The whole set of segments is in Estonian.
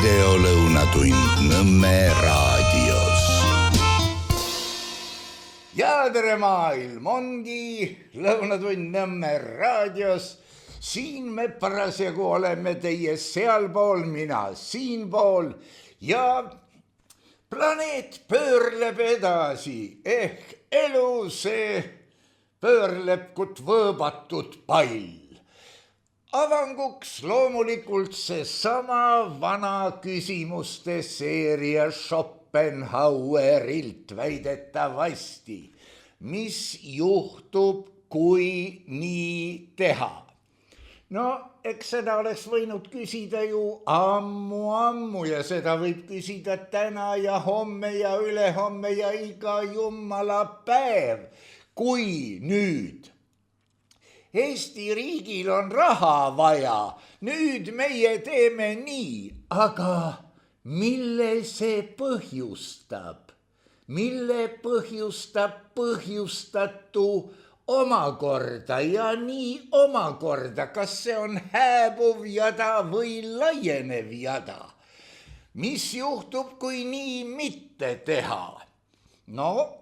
videolõunatund Nõmme raadios. Ja tere maailm, ongi lõunatund Nõmme raadios. Siin me parasjagu oleme teie sealpool, mina siinpool ja planeet pöörleb edasi ehk elu see pöörleb kut võõbatud pall. Avanguks loomulikult seesama vana küsimuste seeria Schopenhauerilt väidetavasti. Mis juhtub, kui nii teha? No, eks seda oleks võinud küsida ju ammu ja seda võib küsida täna ja homme ja ülehomme ja iga jumala päev, kui nüüd Eesti riigil on raha vaja, nüüd meie teeme nii, aga mille see põhjustab? Mille põhjustab põhjustatu omakorda ja nii omakorda, kas see on hääbuv jada või laienev jada? Mis juhtub, kui nii mitte teha? No,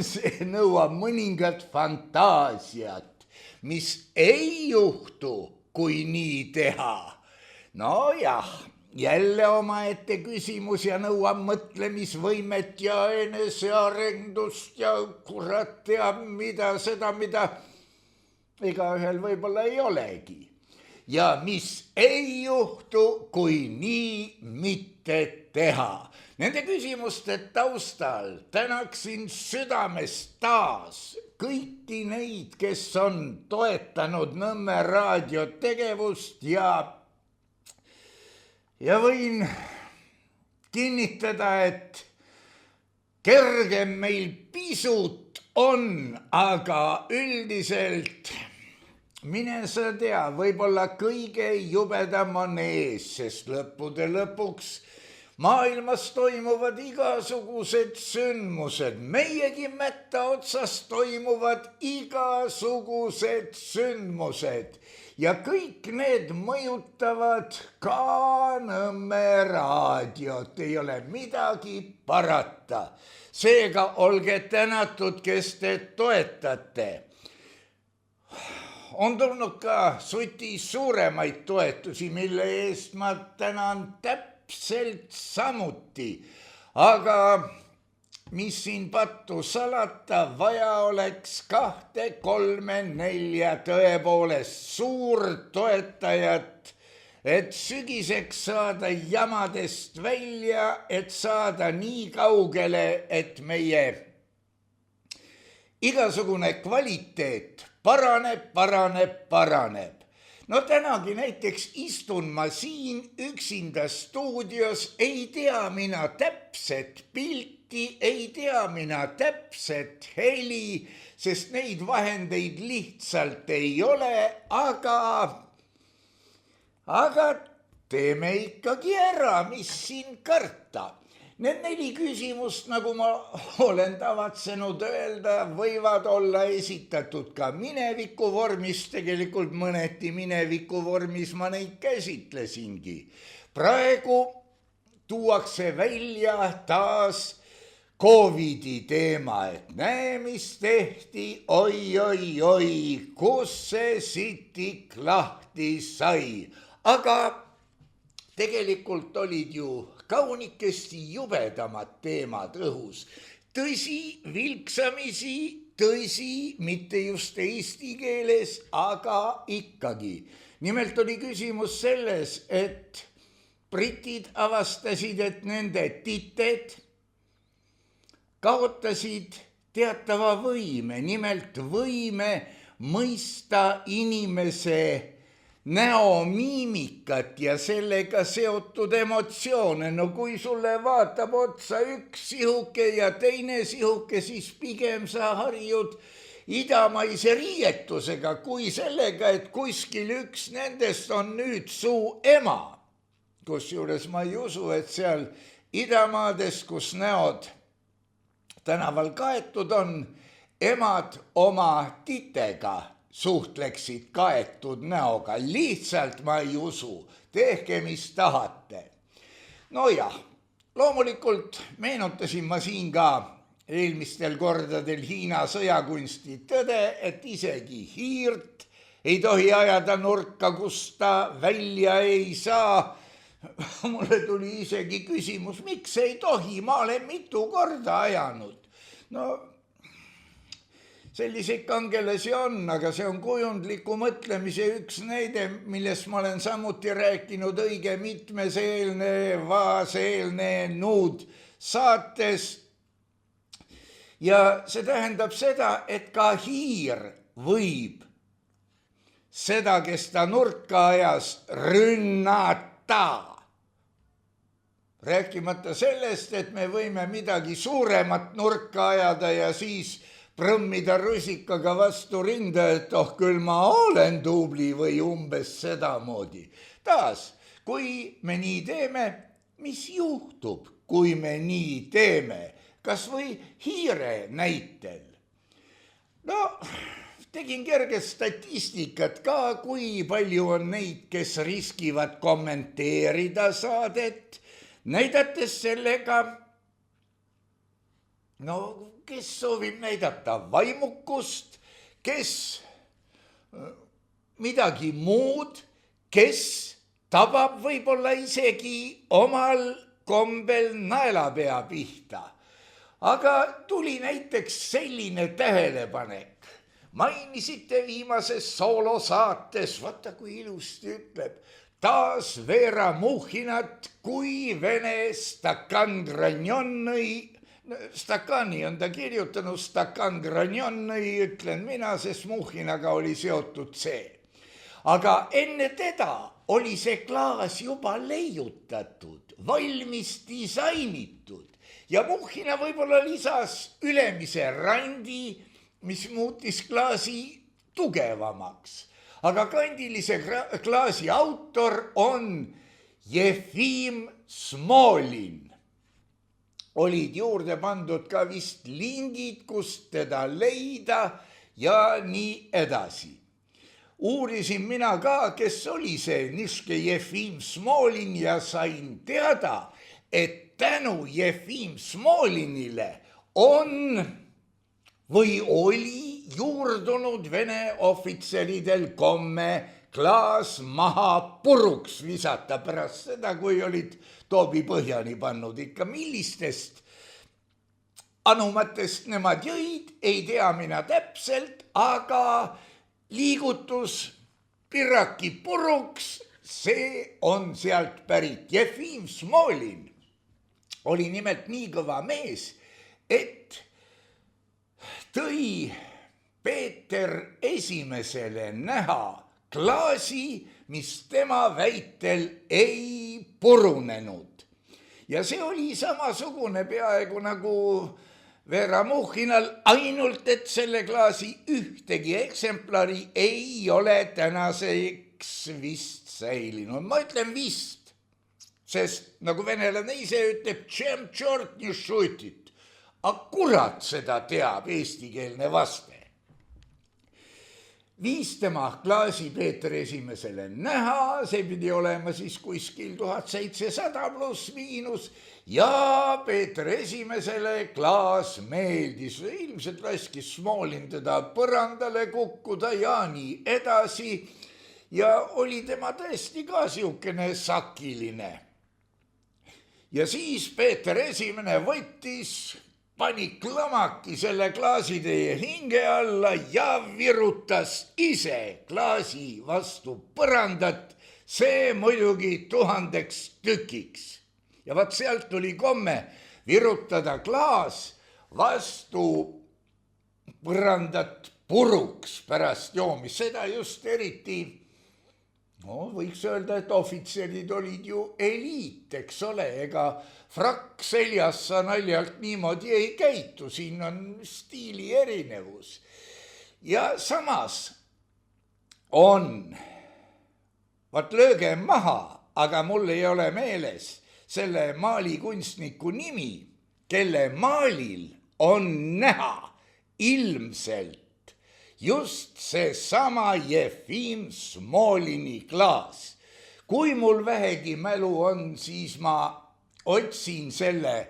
see nõuab mõningat fantaasiat. Mis ei juhtu, kui nii teha? No jah, jälle omaette küsimus ja nõuab mõtlemisvõimet ja enesearendust ja kurat teab mida, seda mida igaühel võib-olla ei olegi. Ja mis ei juhtu, kui nii mitte teha? Nende küsimuste taustal tänaksin südamest taas kõiki neid, kes on toetanud Nõmme raadio tegevust ja võin kinnitada, et kergem meil pisut on, aga üldiselt mine sa tea, võib-olla kõige jubedam on ees, sest lõppude lõpuks maailmas toimuvad igasugused sündmused, meiegi mätta otsas toimuvad igasugused sündmused ja kõik need mõjutavad ka Nõmme raadiot, ei ole midagi parata. Seega olge tänatud, kes te toetate. On tulnud ka suti suuremaid toetusi, mille eest ma tänan täpselt samuti, aga mis siin pattu salata, vaja oleks 2, 3, 4 tõepoolest suurt toetajat, et sügiseks saada jamadest välja, et saada nii kaugele, et meie igasugune kvaliteet paraneb. No tänagi näiteks istun ma siin üksinda stuudios, ei tea mina täpset pilti, ei tea mina täpset heli, sest neid vahendeid lihtsalt ei ole, aga teeme ikkagi ära, mis siin karta. Need 4 küsimust, nagu ma olen tavatsenud öelda, võivad olla esitatud ka mineviku vormis, tegelikult mõneti mineviku vormis ma neid käsitlesingi. Praegu tuuakse välja taas Covidi teema, et näe, mis tehti, oi, kus see sitik lahti sai, aga tegelikult olid ju kaunikesti jubedamad teemad õhus. Tõsi, vilksamisi, tõsi, mitte just eesti keeles, aga ikkagi. Nimelt oli küsimus selles, et britid avastasid, et nende tited kaotasid teatava võime, nimelt võime mõista inimese näomiimikat ja sellega seotud emotsioone. No kui sulle vaatab otsa üks sihuke ja teine sihuke, siis pigem sa harjud idamaise riietusega kui sellega, et kuskil üks nendest on nüüd su ema. Kusjuures ma ei usu, et seal idamaades, kus näod tänaval kaetud on, emad oma titega suhtleksid kaetud näoga. Lihtsalt ma ei usu. Tehke, mis tahate. Nojah, loomulikult meenutasin ma siin ka eelmistel kordadel Hiina sõjakunsti tõde, et isegi hiirt ei tohi ajada nurka, kus ta välja ei saa. Mulle tuli isegi küsimus, miks ei tohi, ma olen mitu korda ajanud. No selliseid kangelasi on, aga see on kujundliku mõtlemise üks näide, millest ma olen samuti rääkinud õige mitmes eelnenud saates. Ja see tähendab seda, et ka hiir võib seda, kes ta nurka ajas, rünnata. Rääkimata sellest, et me võime midagi suuremat nurka ajada ja siis prõmmida rusikaga vastu rinda, et küll ma olen tubli või umbes sedamoodi. Taas, kui me nii teeme, mis juhtub, kui me nii teeme? Kas või hiire näitel? No, tegin kerget statistikat ka, kui palju on neid, kes riskivad kommenteerida saadet, näidates sellega, kes soovib näidata vaimukust, kes midagi muud, kes tabab võib-olla isegi omal kombel naelapea pihta. Aga tuli näiteks selline tähelepanek. Mainisite viimases soolosaates, vaata kui ilusti ütleb, taas Vera Muhhinat kui Vene Stakan Granjonnõi. Stakani on ta kirjutanud, Stakan Granjonnõi, ütlen mina, sest Muhhinaga oli seotud see. Aga enne teda oli see klaas juba leiutatud, valmis disainitud. Ja Muhhina võib-olla lisas ülemise randi, mis muutis klaasi tugevamaks. Aga kandilise klaasi autor on Jefim Smolin. Olid juurde pandud ka vist lingid, kust teda leida ja nii edasi. Uurisin mina ka, kes oli see niške Jefim Smolin ja sain teada, et tänu Jefim Smolinile on või oli juurdunud Vene ohvitseridel komme klaas maha puruks visata pärast seda, kui olid toobi põhjani pannud. Ikka millistest anumatest nemad jõid, ei tea mina täpselt, aga liigutus pirraki puruks, see on sealt pärit. Jefim Smolin oli nimelt nii kõva mees, et tõi Peeter Esimesele näha klaasi, mis tema väitel ei purunenud. Ja see oli samasugune peaaegu nagu Vera Muhhinal, ainult et selle klaasi ühtegi eksemplari ei ole tänaseks vist säilinud. Ma ütlen vist. Sest nagu venelane ise ütleb, tšem tšort nii šutit. Aga kurat seda teab eestikeelne vaste. Viis tema klaasi Peeter Esimesele näha, see pidi olema siis kuskil 1700 pluss miinus ja Peeter Esimesele klaas meeldis. Ilmselt laskis Smolin teda põrandale kukkuda ja nii edasi ja oli tema tõesti ka siukene sakiline. Ja siis Peeter Esimene võttis, pani klamaki selle klaasi teie hinge alla ja virutas ise klaasi vastu põrandat, see muidugi 1000 tükiks. Ja vaat sealt tuli komme virutada klaas vastu põrandat puruks pärast joomist. Seda just eriti, võiks öelda, et ohvitserid olid ju eliit, eks ole, ega frakk seljas sa naljalt niimoodi ei käitu, siin on stiili erinevus. Ja samas on, vaat lööge maha, aga mul ei ole meeles selle maalikunstniku nimi, kelle maalil on näha ilmselt just seesama Jefim Smolini klaas. Kui mul vähegi mälu on, siis ma otsin selle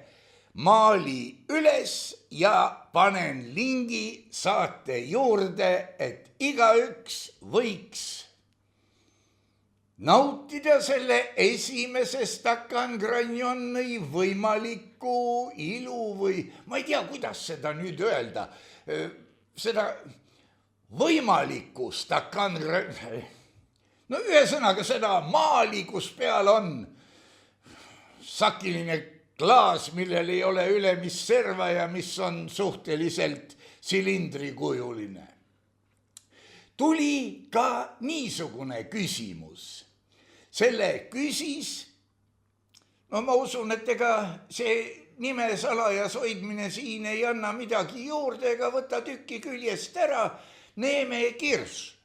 maali üles ja panen lingi saate juurde, et igaüks võiks nautida selle esimese Stakan Granjoni võimalikku ilu või ma ei tea, kuidas seda nüüd öelda, seda võimalikku Stakan Granjoni, no ühesõnaga seda maali, kus peal on sakiline klaas, millel ei ole ülemist serva ja mis on suhteliselt silindrikujuline. Tuli ka niisugune küsimus. Selle küsis, no ma usun, et ega see nime salajas hoidmine siin ei anna midagi juurde ega võta tükki küljest ära. Neeme Kirš.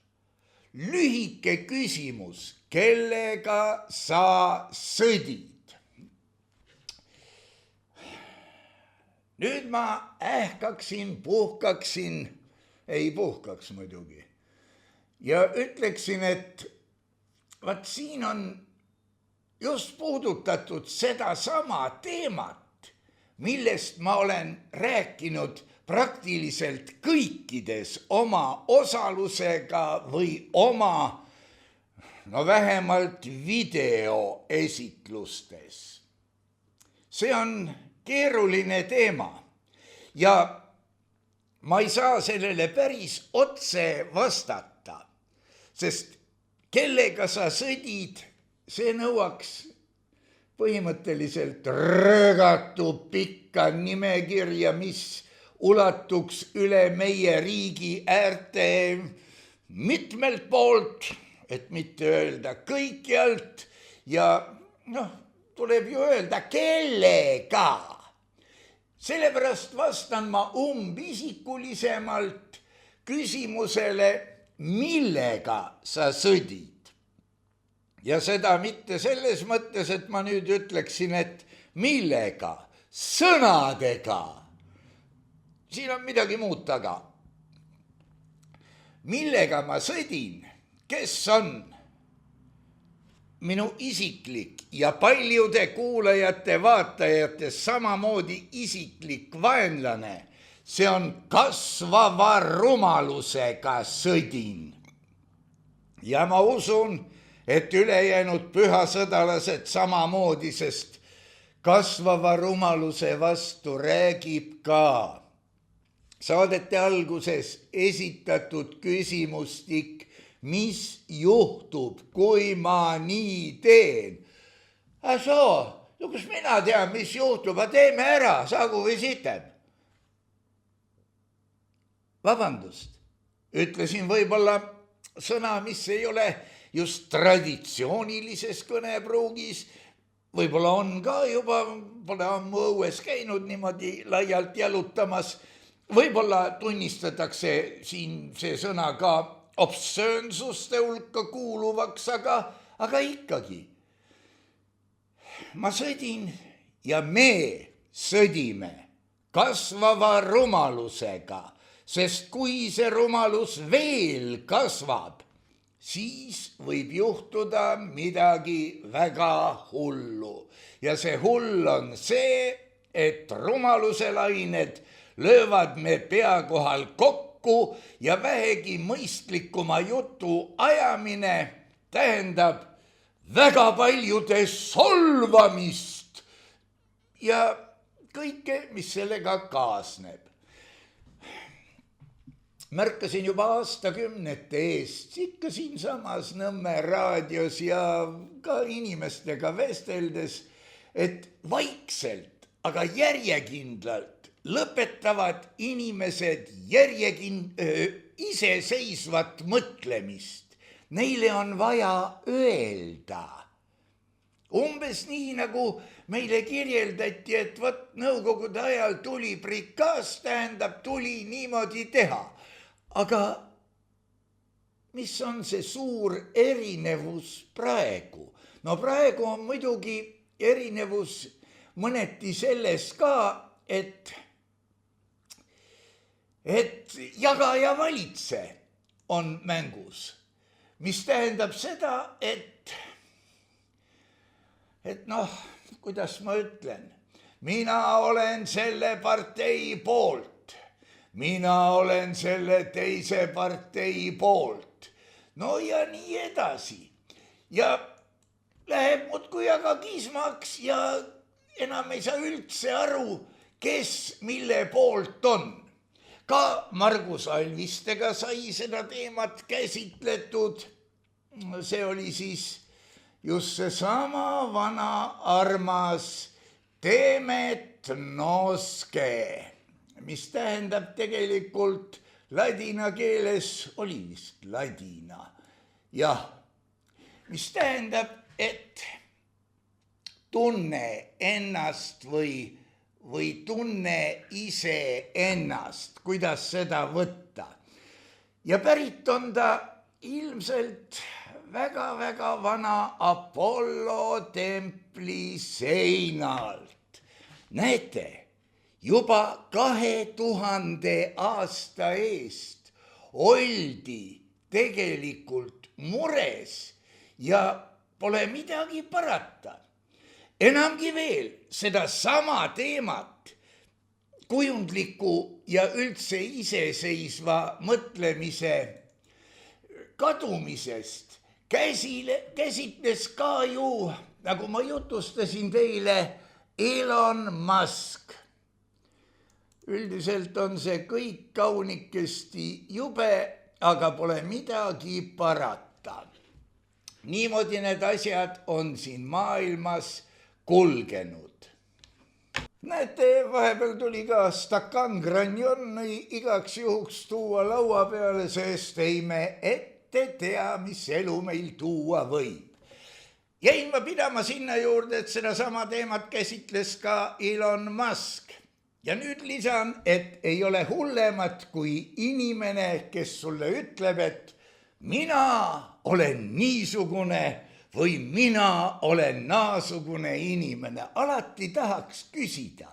Lühike küsimus, kellega sa sõdid? Nüüd ma puhkaksin, ei puhkaks muidugi, ja ütleksin, et vaat siin on just puudutatud sedasama teemat, millest ma olen rääkinud praktiliselt kõikides oma osalusega või oma, no vähemalt videoesitlustes. See on keeruline teema ja ma ei saa sellele päris otse vastata, sest kellega sa sõdid, see nõuaks põhimõtteliselt röögatu pikka nimekirja, mis ulatuks üle meie riigi äärte mitmelt poolt, et mitte öelda kõikjalt ja tuleb ju öelda kellega. Sellepärast vastan ma umbisikulisemalt küsimusele, millega sa sõdid. Ja seda mitte selles mõttes, et ma nüüd ütleksin, et millega, sõnadega. Siin on midagi muud taga. Millega ma sõdin, kes on minu isiklik ja paljude kuulajate, vaatajate samamoodi isiklik vaenlane, see on kasvava rumalusega sõdin. Ja ma usun, et ülejäänud pühasõdalased samamoodi, sest kasvava rumaluse vastu räägib ka saadete alguses esitatud küsimustik, mis juhtub, kui ma nii teen. Kus mina tean, mis juhtub, teeme ära, saagu või sitem. Vabandust, ütlesin võib-olla sõna, mis ei ole just traditsioonilises kõnepruugis, võib-olla on ka juba, pole ammu õues käinud niimoodi laialt jalutamas, võib-olla tunnistatakse siin see sõna ka obsöönsuste hulka kuuluvaks, aga ikkagi. Ma sõdin ja me sõdime kasvava rumalusega, sest kui see rumalus veel kasvab, siis võib juhtuda midagi väga hullu. Ja see hull on see, et rumaluse lained löövad me pea kohal kokku ja vähegi mõistlikuma jutu ajamine tähendab väga paljude solvamist ja kõike, mis sellega kaasneb. Märkasin juba aastakümnete eest, ikka siinsamas Nõmme raadios ja ka inimestega vesteldes, et vaikselt, aga järjekindlalt lõpetavad inimesed iseseisvat mõtlemist. Neile on vaja öelda. Umbes nii, nagu meile kirjeldati, et nõukogude ajal tuli prikaas, tähendab tuli niimoodi teha. Aga mis on see suur erinevus praegu? No praegu on muidugi erinevus mõneti selles ka, et jaga ja valitse on mängus, mis tähendab seda, et kuidas ma ütlen, mina olen selle partei poolt, mina olen selle teise partei poolt, no ja nii edasi. Ja läheb muudkui aga kismaks ja enam ei saa üldse aru, kes mille poolt on. Ka Margus Alvistega sai seda teemat käsitletud. See oli siis just seesama vana armas Demet noske, mis tähendab tegelikult ladina keeles, oli vist ladina. Jah, mis tähendab, et tunne ennast või tunne ise ennast, kuidas seda võtta. Ja pärit on ta ilmselt väga-väga vana Apollo templi seinalt. Näete, juba 2000 aasta eest oldi tegelikult mures ja pole midagi parata. Enamgi veel, seda sama teemat kujundliku ja üldse iseseisva mõtlemise kadumisest käsitles ka ju, nagu ma jutustasin teile, Elon Musk. Üldiselt on see kõik kaunikesti jube, aga pole midagi parata. Niimoodi need asjad on siin maailmas kulgenud. Näete, vahepeal tuli ka stakan granjonni igaks juhuks tuua laua peale, sest ei me ette tea, mis elu meil tuua võib. Jäin ma pidama sinna juurde, et seda sama teemat käsitles ka Elon Musk. Ja nüüd lisan, et ei ole hullemat kui inimene, kes sulle ütleb, et mina olen niisugune või mina olen naasugune inimene. Alati tahaks küsida,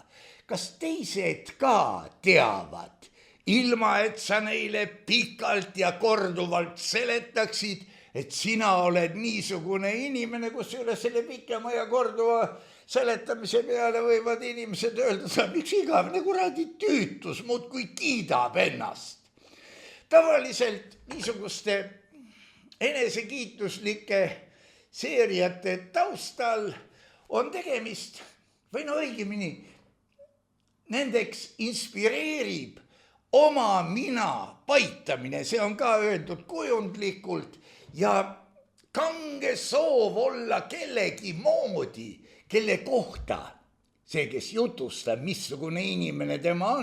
kas teised ka teavad, ilma et sa neile pikalt ja korduvalt seletaksid, et sina oled niisugune inimene, kus üle selle pikema ja korduva seletamise peale võivad inimesed öelda, miks igavene kuradi tüütus muudkui kiidab ennast. Tavaliselt niisuguste enesekiituslike seeriate taustal on tegemist, või no õigemini, nendeks inspireerib oma mina paitamine, see on ka öeldud kujundlikult, ja kange soov olla kellegi moodi, kelle kohta see, kes jutustab, missugune inimene tema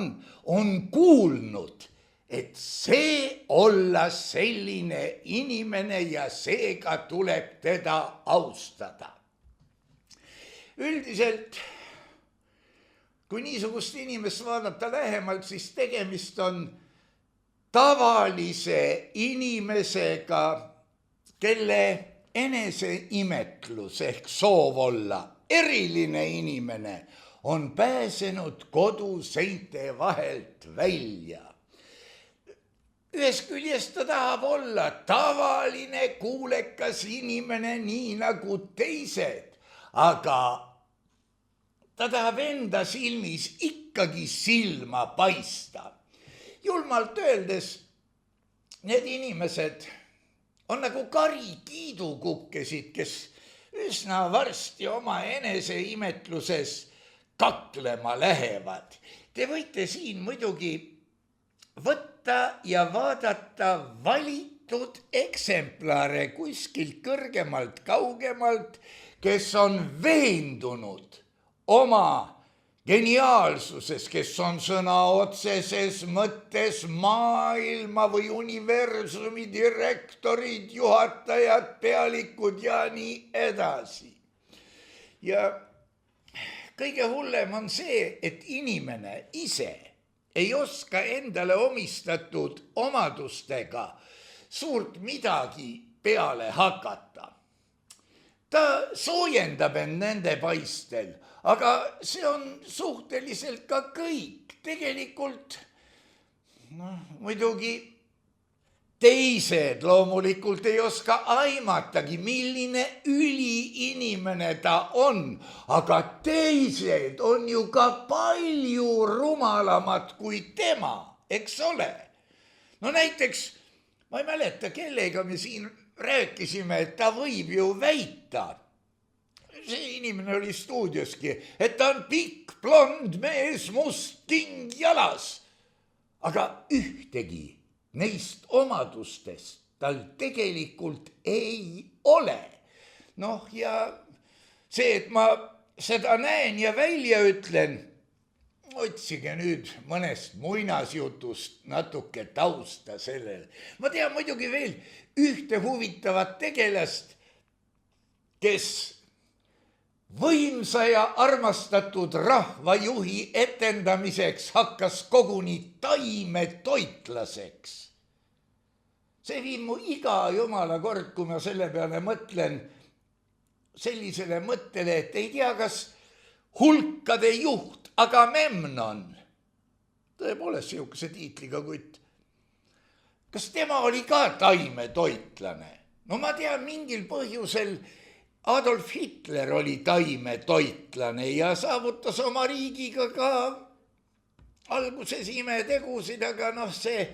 on kuulnud, et see olla selline inimene ja seega tuleb teda austada. Üldiselt, kui niisugust inimest vaadata lähemalt, siis tegemist on tavalise inimesega, kelle eneseimetlus ehk soov olla eriline inimene on pääsenud koduseinte vahelt välja. Ühest küljest ta tahab olla tavaline kuulekas inimene, nii nagu teised, aga ta tahab enda silmis ikkagi silma paista. Julmalt öeldes, need inimesed on nagu kari kiidukukkesid, kes üsna varsti oma eneseimetluses kaklema lähevad. Te võite siin muidugi võtta ja vaadata valitud eksemplare kuskilt kõrgemalt, kaugemalt, kes on veendunud oma geniaalsuses, kes on sõna otseses mõttes maailma või universumi direktorid, juhatajad, pealikud ja nii edasi. Ja kõige hullem on see, et inimene ise ei oska endale omistatud omadustega suurt midagi peale hakata. Ta soojendab end nende paistel, aga see on suhteliselt ka kõik. Tegelikult muidugi teised loomulikult ei oska aimatagi, milline üliinimene ta on, aga teised on ju ka palju rumalamad kui tema, eks ole. No näiteks, ma ei mäleta, kellega me siin rääkisime, et ta võib ju väita, see inimene oli stuudioski, et ta on pikk blond mees, must king jalas, aga ühtegi neist omadustest tal tegelikult ei ole. Noh, ja see, et ma seda näen ja välja ütlen, otsige nüüd mõnest muinasjutust natuke tausta sellele. Ma tean muidugi veel ühte huvitavat tegelast, kes võimsa ja armastatud rahvajuhi etendamiseks hakkas koguni taimetoitlaseks. See viib mu iga jumala kord, kui ma selle peale mõtlen, sellisele mõttele, et ei tea, kas hulkade juht Agamemnon, tõepoolest sihukese tiitliga kutt, kas tema oli ka taimetoitlane? No ma tean, mingil põhjusel Adolf Hitler oli taimetoitlane ja saavutas oma riigiga ka alguses imetegusid, aga noh, see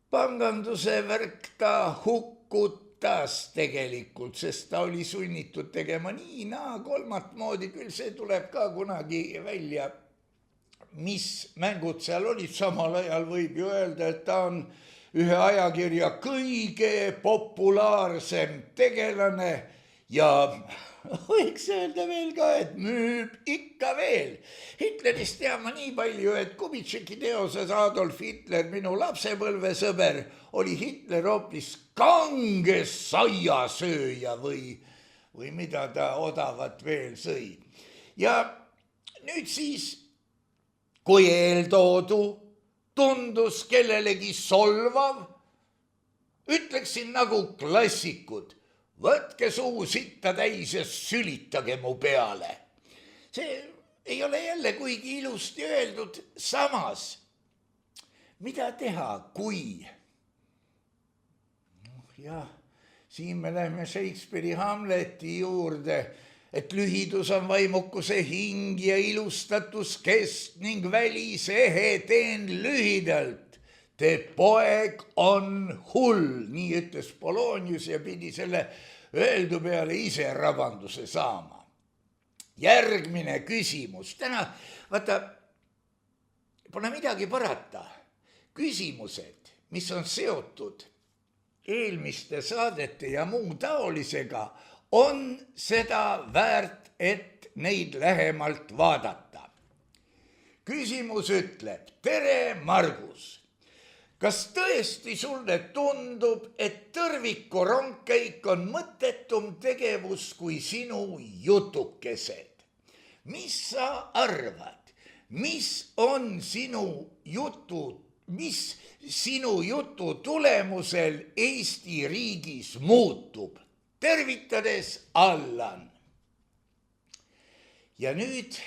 panganduse värk ta hukkutas tegelikult, sest ta oli sunnitud tegema nii, kolmat moodi, küll see tuleb ka kunagi välja, mis mängud seal olid. Samal ajal võib ju öelda, et ta on ühe ajakirja kõige populaarsem tegelane ja võiks öelda veel ka, et müüb ikka veel. Hitlerist tean ma nii palju, et Kubitšeki teoses Adolf Hitler, minu lapsepõlvesõber, oli Hitler hoopis kange saiasööja või mida ta odavat veel sõi. Ja nüüd siis, kui eeltoodu tundus kellelegi solvav, ütleksin nagu klassikud, võtke suu sitta täis ja sülitage mu peale. See ei ole jälle kuigi ilusti öeldud, samas, mida teha, kui? Jah, siin me läheme Shakespeare'i Hamleti juurde, et lühidus on vaimukuse hing ja ilustatus kest ning välisehe teen lühidalt. Te poeg on hull, nii ütles Polonius ja pidi selle öeldu peale ise rabanduse saama. Järgmine küsimus. Täna, vaata, pole midagi parata. Küsimused, mis on seotud eelmiste saadete ja muu taolisega, on seda väärt, et neid lähemalt vaadata. Küsimus ütleb, tere, Margus! Kas tõesti sulle tundub, et tõrviku rongkäik on mõttetum tegevus kui sinu jutukesed? Mis sa arvad, mis sinu jutu tulemusel Eesti riigis muutub? Tervitades Allan. Ja nüüd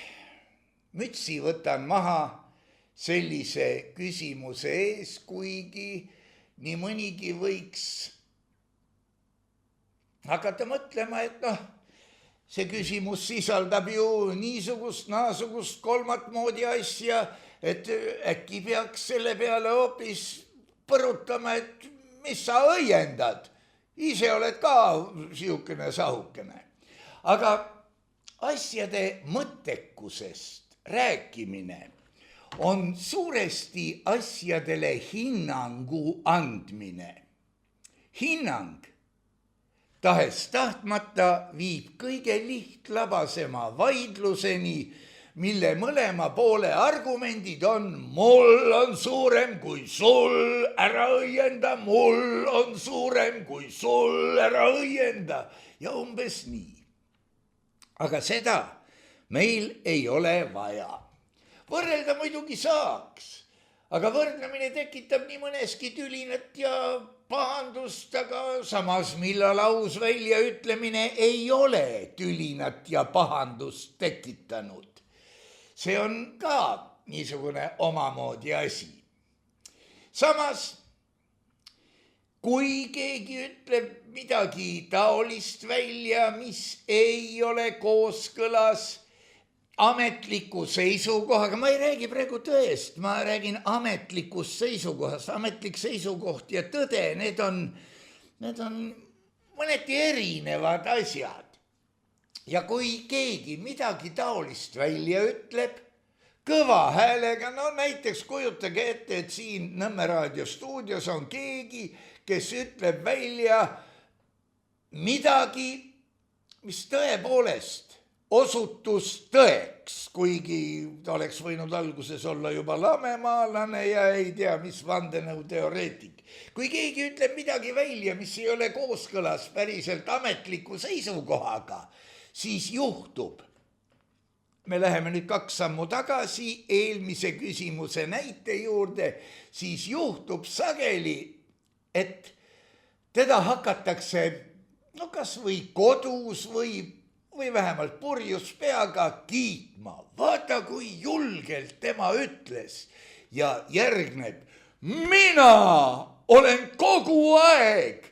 mütsi võtan maha sellise küsimuse ees, kuigi nii mõnigi võiks hakata mõtlema, et noh, see küsimus sisaldab ju niisugust, naasugust kolmat moodi asja, et äkki peaks selle peale hoopis põrutama, et mis sa õiendad. Ise oled ka sihukene sahukene. Aga asjade mõttekusest rääkimine on suuresti asjadele hinnangu andmine. Hinnang tahes-tahtmata viib kõige lihtlabasema vaidluseni, mille mõlema poole argumendid on mul on suurem kui sul, ära õienda, mul on suurem kui sul, ära õienda ja umbes nii. Aga seda meil ei ole vaja. Võrrelda muidugi saaks, aga võrdlemine tekitab nii mõneski tülinat ja pahandust, aga samas millal aus väljaütlemine ei ole tülinat ja pahandust tekitanud. See on ka niisugune omamoodi asi. Samas, kui keegi ütleb midagi taolist välja, mis ei ole kooskõlas ametliku seisukohaga, ma ei räägi praegu tõest, ma räägin ametlikust seisukohast, ametlik seisukoht ja tõde, need on mõneti erinevad asjad. Ja kui keegi midagi taolist välja ütleb, kõva häälega, no näiteks kujutage ette, et siin Nõmme Raadio stuudios on keegi, kes ütleb välja midagi, mis tõepoolest osutus tõeks, kuigi ta oleks võinud alguses olla juba lamemaalane ja ei tea, mis vandenõuteoreetik. Kui keegi ütleb midagi välja, mis ei ole kooskõlas päriselt ametliku seisukohaga, siis juhtub. Me läheme nüüd 2 sammu tagasi eelmise küsimuse näite juurde, siis juhtub sageli, et teda hakatakse kas või kodus või vähemalt purjus peaga kiitma. Vaata, kui julgelt tema ütles ja järgneb. Mina olen kogu aeg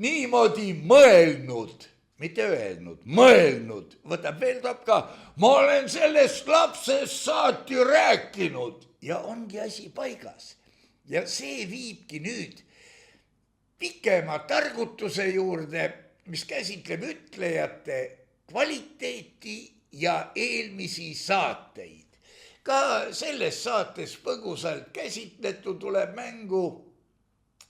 niimoodi mõelnud. Mitte öelnud, mõelnud, võtab veel topka, ma olen sellest lapsest saati rääkinud ja ongi asi paigas. Ja see viibki nüüd pikema targutuse juurde, mis käsitleb ütlejate kvaliteeti ja eelmisi saateid. Ka selles saates põgusalt käsitletu tuleb mängu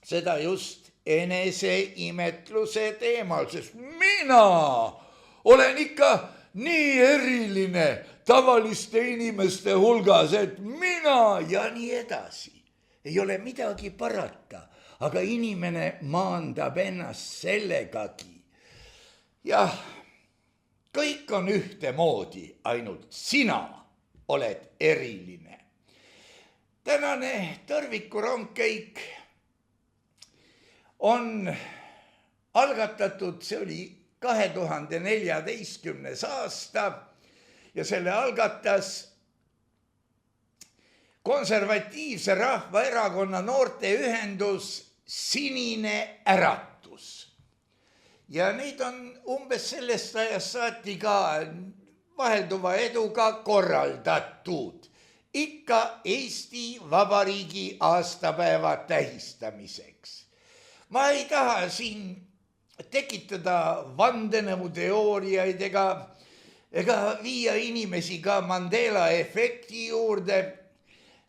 seda just eneseimetluse teemal, sest mina olen ikka nii eriline tavaliste inimeste hulgas, et mina ja nii edasi. Ei ole midagi parata, aga inimene maandab ennast sellegagi. Jah, kõik on ühtemoodi, ainult sina oled eriline. Tänane tõrvikurongkäik on algatatud, see oli 2014. aasta ja selle algatas Konservatiivse Rahvaerakonna noorteühendus Sinine Äratus. Ja neid on umbes sellest ajast saati ka vahelduva eduga korraldatud. Ikka Eesti Vabariigi aastapäeva tähistamiseks. Ma ei taha siin tekitada vandenõuteooriaid ega viia inimesi ka Mandela efekti juurde.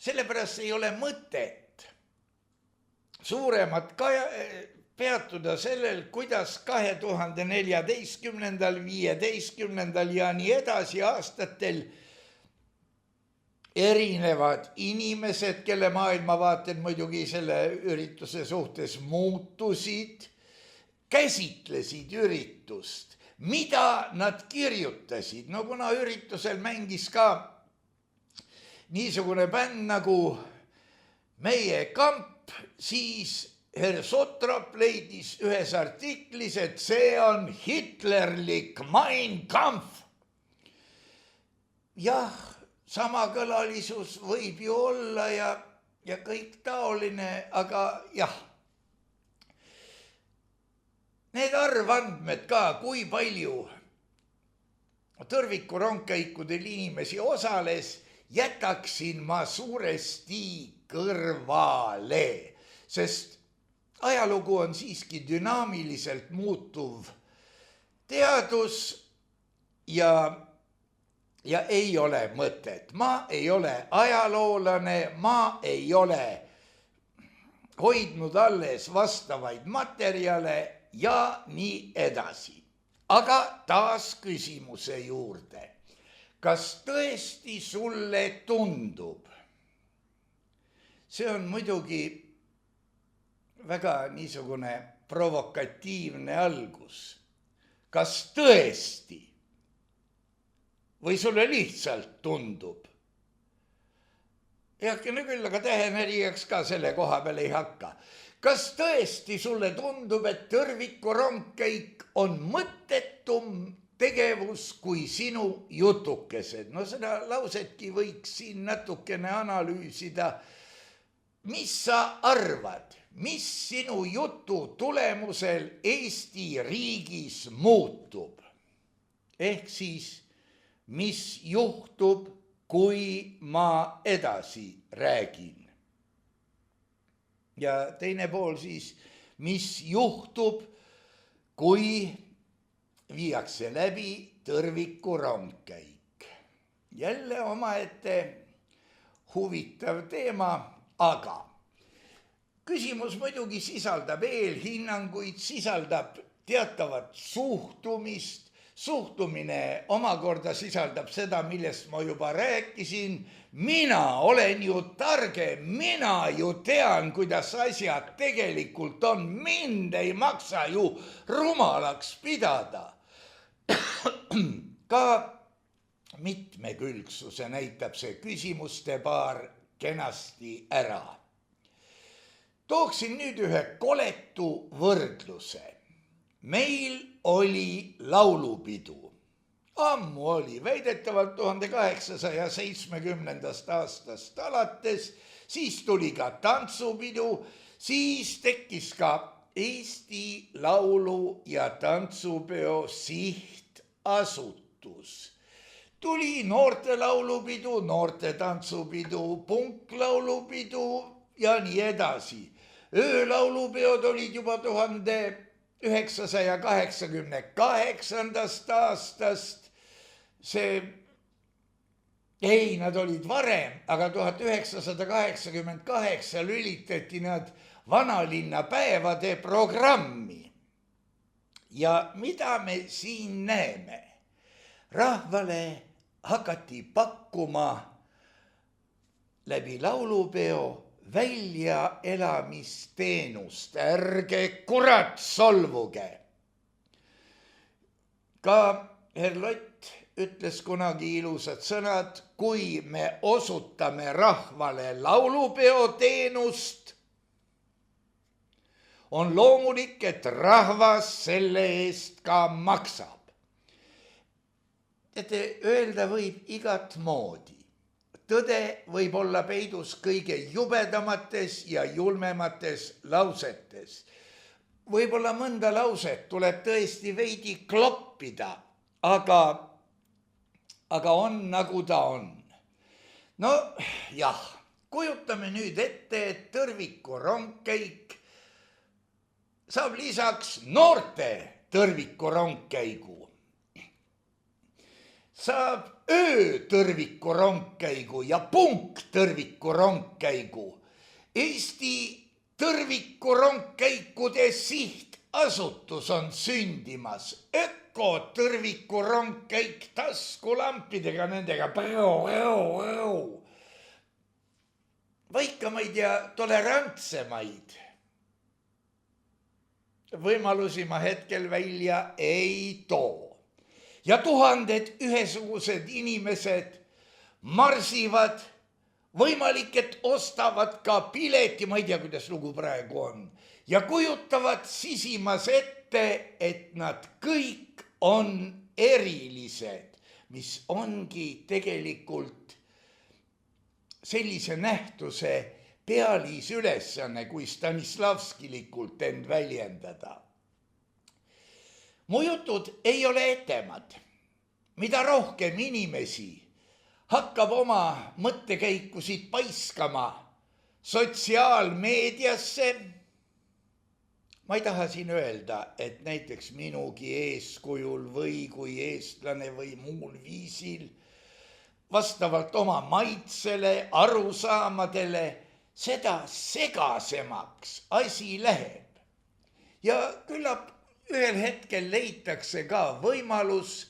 Sellepärast ei ole mõtet suuremat peatuda sellel, kuidas 2014., 15. ja nii edasi aastatel erinevad inimesed, kelle maailmavaated muidugi selle ürituse suhtes muutusid, käsitlesid üritust, mida nad kirjutasid. No kuna üritusel mängis ka niisugune bänd nagu Meie Kamp, siis Herr Sotrop leidis ühes artiklis, et see on hitlerlik Mein Kampf. Jah, samakõlalisus võib ju olla ja kõik taoline, aga jah. Need arvandmed ka, kui palju tõrvikurongkäikudel inimesi osales, jätaksin ma suuresti kõrvale, sest ajalugu on siiski dünaamiliselt muutuv teadus ja ei ole mõtet. Ma ei ole ajaloolane, ma ei ole hoidnud alles vastavaid materjale ja nii edasi. Aga taas küsimuse juurde. Kas tõesti sulle tundub? See on muidugi väga niisugune provokatiivne algus. Kas tõesti? Või sulle lihtsalt tundub? Heakene küll, aga tähenärijaks ka selle koha peal ei hakka. Kas tõesti sulle tundub, et tõrvikurongkäik on mõttetum tegevus kui sinu jutukesed? No seda lausetki võiks siin natukene analüüsida. Mis sa arvad, mis sinu jutu tulemusel Eesti riigis muutub? Ehk siis, mis juhtub, kui ma edasi räägin? Ja teine pool siis, mis juhtub, kui viiakse läbi tõrviku rongkäik? Jälle omaette huvitav teema, aga küsimus muidugi sisaldab eelhinnanguid, sisaldab teatavat suhtumist. Suhtumine omakorda sisaldab seda, millest ma juba rääkisin. Mina olen ju targem, mina ju tean, kuidas asjad tegelikult on. Mind ei maksa ju rumalaks pidada. Ka mitmekülgsuse näitab see küsimuste paar kenasti ära. Tooksin nüüd ühe koletu võrdluse. Meil oli laulupidu. Ammu oli, väidetavalt 1870. aastast alates, siis tuli ka tantsupidu, siis tekkis ka Eesti Laulu- ja Tantsupeo sihtasutus. Tuli noorte laulupidu, noorte tantsupidu, punklaulupidu ja nii edasi. Öölaulupeod olid juba 1988. aastast. Nad olid varem, aga 1988 lülitati nad vanalinna päevade programmi. Ja mida me siin näeme? Rahvale hakati pakkuma läbi laulupeo väljaelamisteenust. Ärge kurat solvuge. Ka Herr Lott ütles kunagi ilusad sõnad, kui me osutame rahvale laulupeo teenust, on loomulik, et rahvas selle eest ka maksab. Öelda võib igat moodi. Tõde võib olla peidus kõige jubedamates ja julmemates lausetes. Võib-olla mõnda lauset tuleb tõesti veidi kloppida, aga on nagu ta on. No jah, kujutame nüüd ette, et tõrviku rongkäik saab lisaks noorte tõrviku rongkäigu. Saab öötõrviku rongkäigu ja punktõrviku rongkäigu. Eesti tõrviku rongkäikude sihtasutus on sündimas. Ökotõrviku rongkäik taskulampidega, nendega vaikamaid ja tolerantsemaid võimalusi ma hetkel välja ei too. Ja tuhanded ühesugused inimesed marsivad, võimalik, et ostavad ka pileti, ma ei tea, kuidas lugu praegu on, ja kujutavad sisimas ette, et nad kõik on erilised, mis ongi tegelikult sellise nähtuse pealisülesanne, kui Stanislavskilikult end väljendada. Mu jutud ei ole etemad. Mida rohkem inimesi hakkab oma mõttekäikusid paiskama sotsiaalmeediasse, ma ei taha siin öelda, et näiteks minugi eeskujul või kui eestlane või muul viisil, vastavalt oma maitsele, arusaamadele, seda segasemaks asi läheb. Ja küllap ühel hetkel leitakse ka võimalus,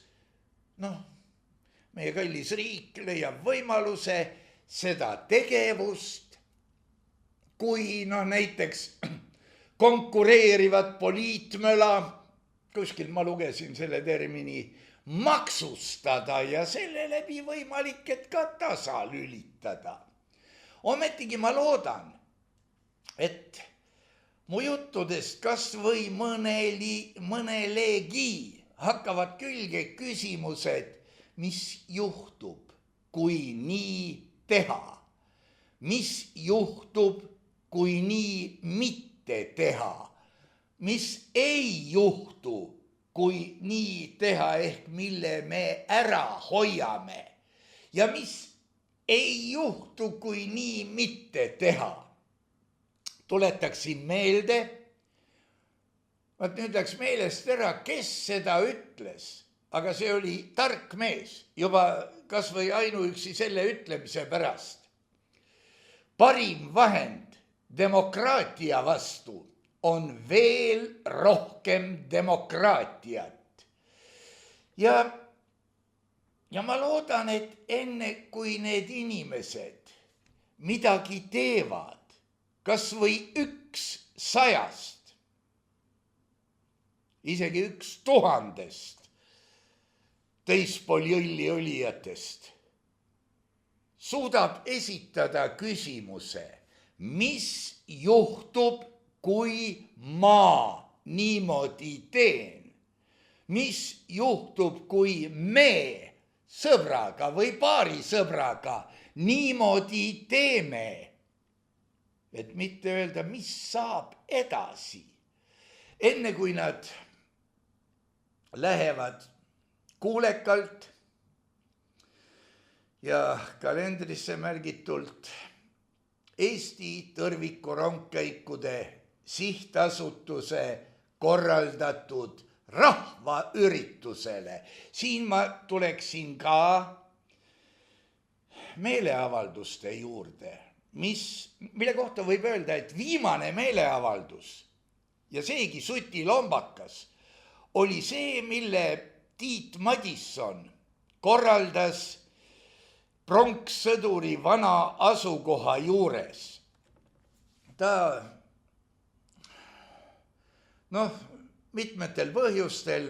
meie kallis riik leiab võimaluse seda tegevust, kui näiteks konkureerivat poliitmöla, kuskil ma lugesin selle termini, maksustada ja selle läbi võimalik, et ka tasalülitada. Ometigi ma loodan, et mu juttudest kas või mõnelegi hakkavad külge küsimused, mis juhtub, kui nii teha. Mis juhtub, kui nii mitte mitte teha, mis ei juhtu, kui nii teha, ehk mille me ära hoiame ja mis ei juhtu, kui nii mitte teha. Tuletaksin meelde, nüüd läks meelest ära, kes seda ütles, aga see oli tark mees, juba kas või ainuüksi selle ütlemise pärast. Parim vahend demokraatia vastu on veel rohkem demokraatiat. Ja ma loodan, et enne kui need inimesed midagi teevad, kas või 100, isegi 1000 teispool jõlli olijatest, suudab esitada küsimuse, mis juhtub, kui ma niimoodi teen? Mis juhtub, kui me sõbraga või paari sõbraga niimoodi teeme? Et mitte öelda, mis saab edasi. Enne kui nad lähevad kuulekalt ja kalendrisse märgitult Eesti tõrvikurongkäikude sihtasutuse korraldatud rahvaüritusele. Siin ma tuleksin ka meeleavalduste juurde, mille kohta võib öelda, et viimane meeleavaldus ja seegi sutilombakas oli see, mille Tiit Madisson korraldas pronkssõduri vana asukoha juures. Ta mitmetel põhjustel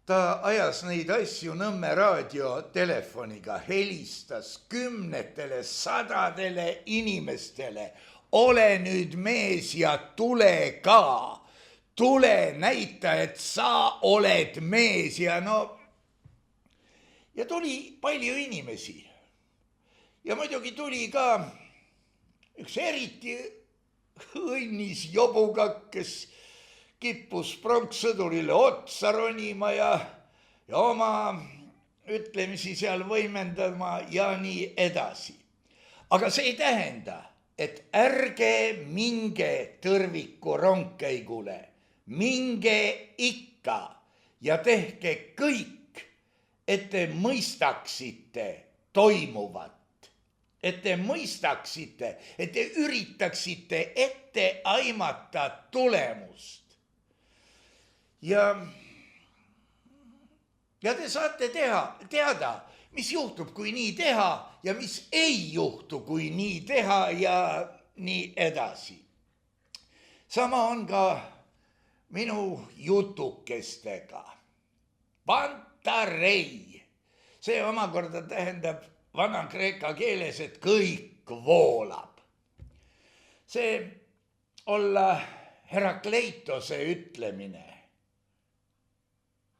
ta ajas neid asju Nõmme raadiotelefoniga, helistas 10, 100 inimestele. Ole nüüd mees ja tule ka. Tule, näita, et sa oled mees ja ja tuli palju inimesi. Ja muidugi tuli ka üks eriti õnnis jobuga, kes kippus pronkssõdurile otsa ronima ja oma ütlemisi seal võimendama ja nii edasi. Aga see ei tähenda, et ärge minge tõrvikurongkäigule, minge ikka ja tehke kõik, et te mõistaksite toimuvat. Et te mõistaksite, et te üritaksite ette aimata tulemust. Ja te saate teada, mis juhtub, kui nii teha ja mis ei juhtu, kui nii teha ja nii edasi. Sama on ka minu jutukestega. Pantarei. See omakorda tähendab vana-kreeka keeles, et kõik voolab. See olla Herakleitose ütlemine.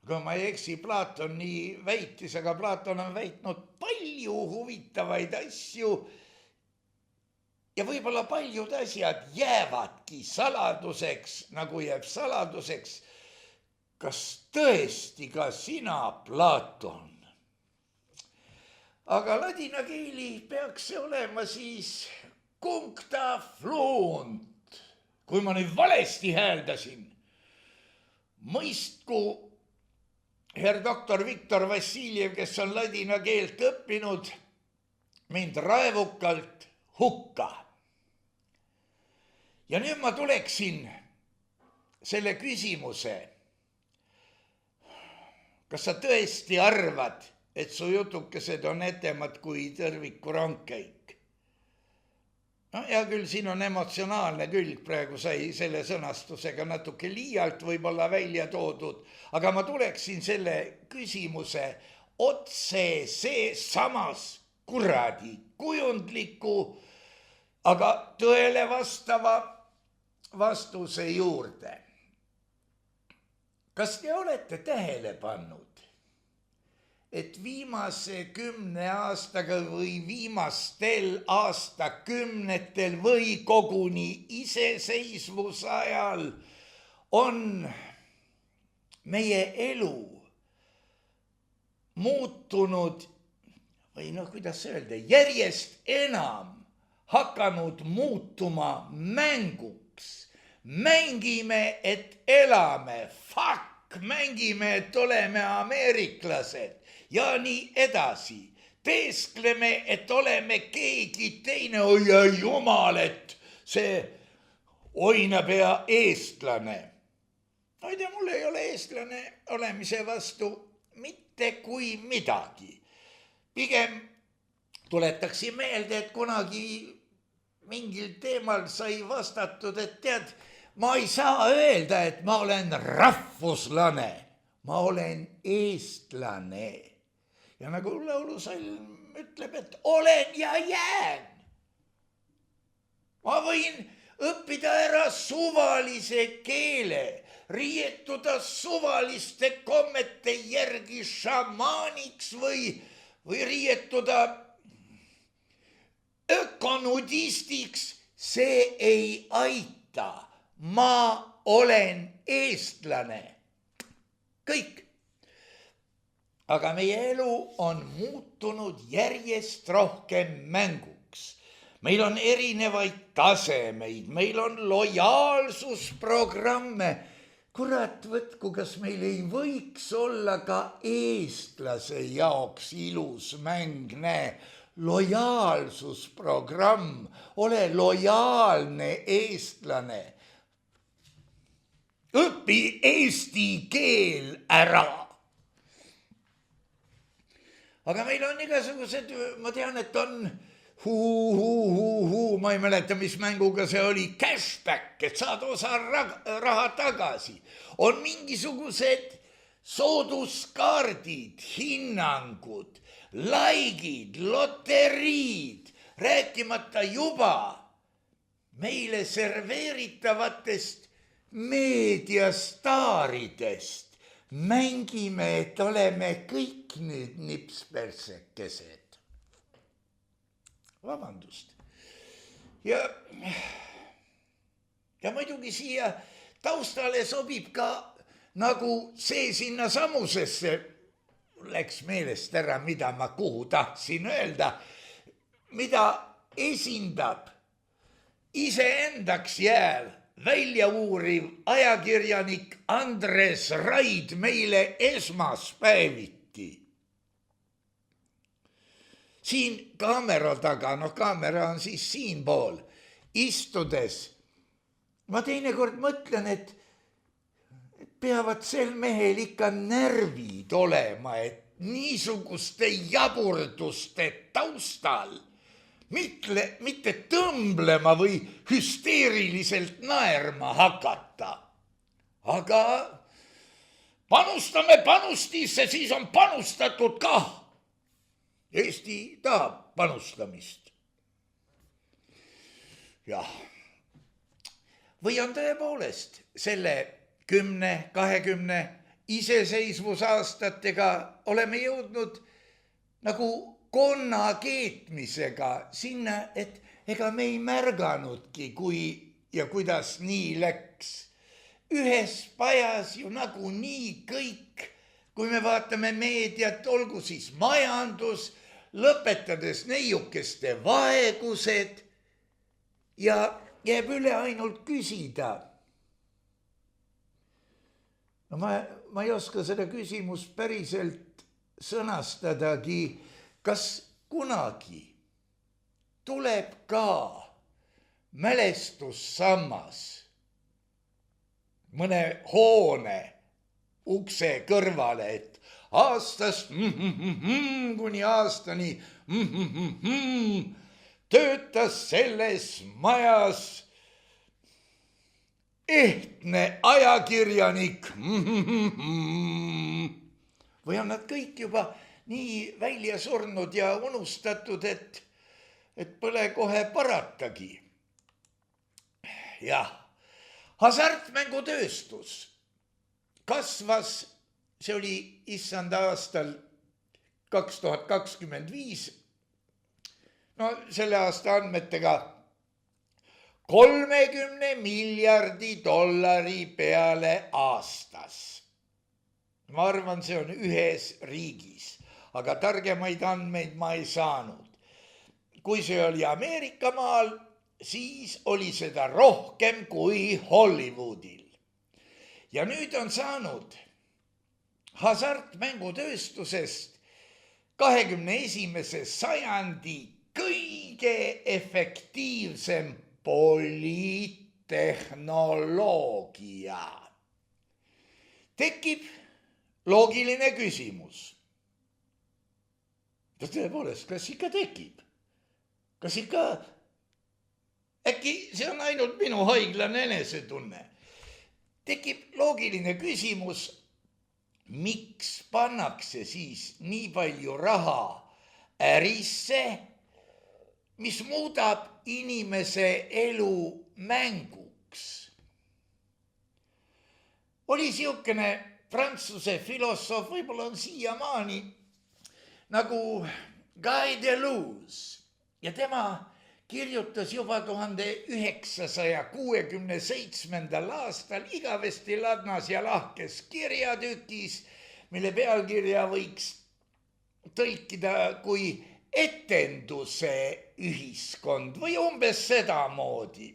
Kui ma ei eksi, Platon nii väitis, aga Platon on väitnud palju huvitavaid asju ja võib-olla paljud asjad jäävadki saladuseks, nagu jääb saladuseks, kas tõesti ka sina, Platon. Aga ladina keeli peaks see olema siis cuncta fluunt. Kui ma nüüd valesti hääldasin, mõistku herr doktor Viktor Vassiljev, kes on ladina keelt õppinud, mind raevukalt hukka. Ja nüüd ma tuleksin selle küsimuse. Kas sa tõesti arvad, et su jutukesed on etemad kui tõrvikurongkäik? No hea küll, siin on emotsionaalne külg, praegu sai selle sõnastusega natuke liialt võib-olla välja toodud, aga ma tuleksin selle küsimuse otse see samas kuradi kujundliku, aga tõele vastava vastuse juurde. Kas te olete tähele pannud, et viimase 10 aastaga või viimastel aastakümnetel või koguni iseseisvuse ajal on meie elu muutunud või kuidas öelda, järjest enam hakanud muutuma mänguks. Mängime, et elame, mängime, et oleme ameeriklased ja nii edasi. Teeskleme, et oleme keegi teine, oi jumal, et see oinapea eestlane. Ma ei tea, mul ei ole eestlane olemise vastu mitte kui midagi. Pigem tuletaksin meelde, et kunagi mingil teemal sai vastatud, et tead, ma ei saa öelda, et ma olen rahvuslane, ma olen eestlane. Ja nagu laulusalm ütleb, et olen ja jään. Ma võin õppida ära suvalise keele, riietuda suvaliste kommete järgi šamaaniks või riietuda ökonudistiks, see ei aita. Ma olen eestlane. Kõik. Aga meie elu on muutunud järjest rohkem mänguks. Meil on erinevaid tasemeid, meil on lojaalsusprogramme. Kurat võtku, kas meil ei võiks olla ka eestlase jaoks ilus mäng, näe, lojaalsusprogramm, ole lojaalne eestlane. Õpi eesti keel ära. Aga meil on igasugused, ma tean, et on ma ei mäleta, mis mänguga see oli, cashback, et saad osa raha tagasi. On mingisugused sooduskaardid, hinnangud, laikid, loteriid, rääkimata juba meile serveeritavatest meediastaaridest. Mängime, et oleme kõik nüüd nipspersekesed. Vabandust. Ja muidugi siia taustale sobib ka nagu see sinna samusesse, läks meelest ära, mida ma kuhu tahtsin öelda, mida esindab iseendaks jääv välja uuriv ajakirjanik Andres Raid meile esmaspäeviti. Siin kaamera taga, kaamera on siis siinpool, istudes. Ma teinekord mõtlen, et peavad sel mehel ikka närvid olema, et niisuguste jaburduste taustal mitte tõmblema või hüsteeriliselt naerma hakata. Aga panustame panustisse, siis on panustatud kah. Eesti tahab panustamist. Jah. Või on tõepoolest selle 10-20 iseseisvusaastatega oleme jõudnud nagu konna keetmisega sinna, et ega me ei märganudki, kui ja kuidas nii läks. Ühes pajas ju nagu nii kõik, kui me vaatame meediat, olgu siis majandus, lõpetades neiukeste vaegused ja jääb üle ainult küsida. No ma ei oska seda küsimust päriselt sõnastadagi, kas kunagi tuleb ka mälestussammas mõne hoone ukse kõrvale, et aastast kuni aastani töötas selles majas ehtne ajakirjanik. Või on nad kõik juba nii välja surnud ja unustatud, et pole kohe paratagi. Jah, hasartmängutööstus kasvas, see oli issanda aastal 2025, no selle aasta andmetega 30 miljardi dollari peale aastas. Ma arvan, see on ühes riigis, aga targemaid andmeid ma ei saanud. Kui see oli Ameerika maal, siis oli seda rohkem kui Hollywoodil. Ja nüüd on saanud hasartmängutööstusest 21. sajandi kõige efektiivsem poliittehnoloogia. Tekib loogiline küsimus. Tõepoolest, kas ikka tekib? Kas ikka, äkki see on ainult minu haiglane enesetunne? Tekib loogiline küsimus, miks pannakse siis nii palju raha ärisse, mis muudab inimese elu mänguks. Oli siukene prantsuse filosoof, võib-olla on siiamaani, nagu Guy Deleuze, ja tema kirjutas juba 1967. aastal igavesti ladnas ja lahkes kirjatükis, mille pealkirja võiks tõlkida kui etenduse ühiskond või umbes sedamoodi,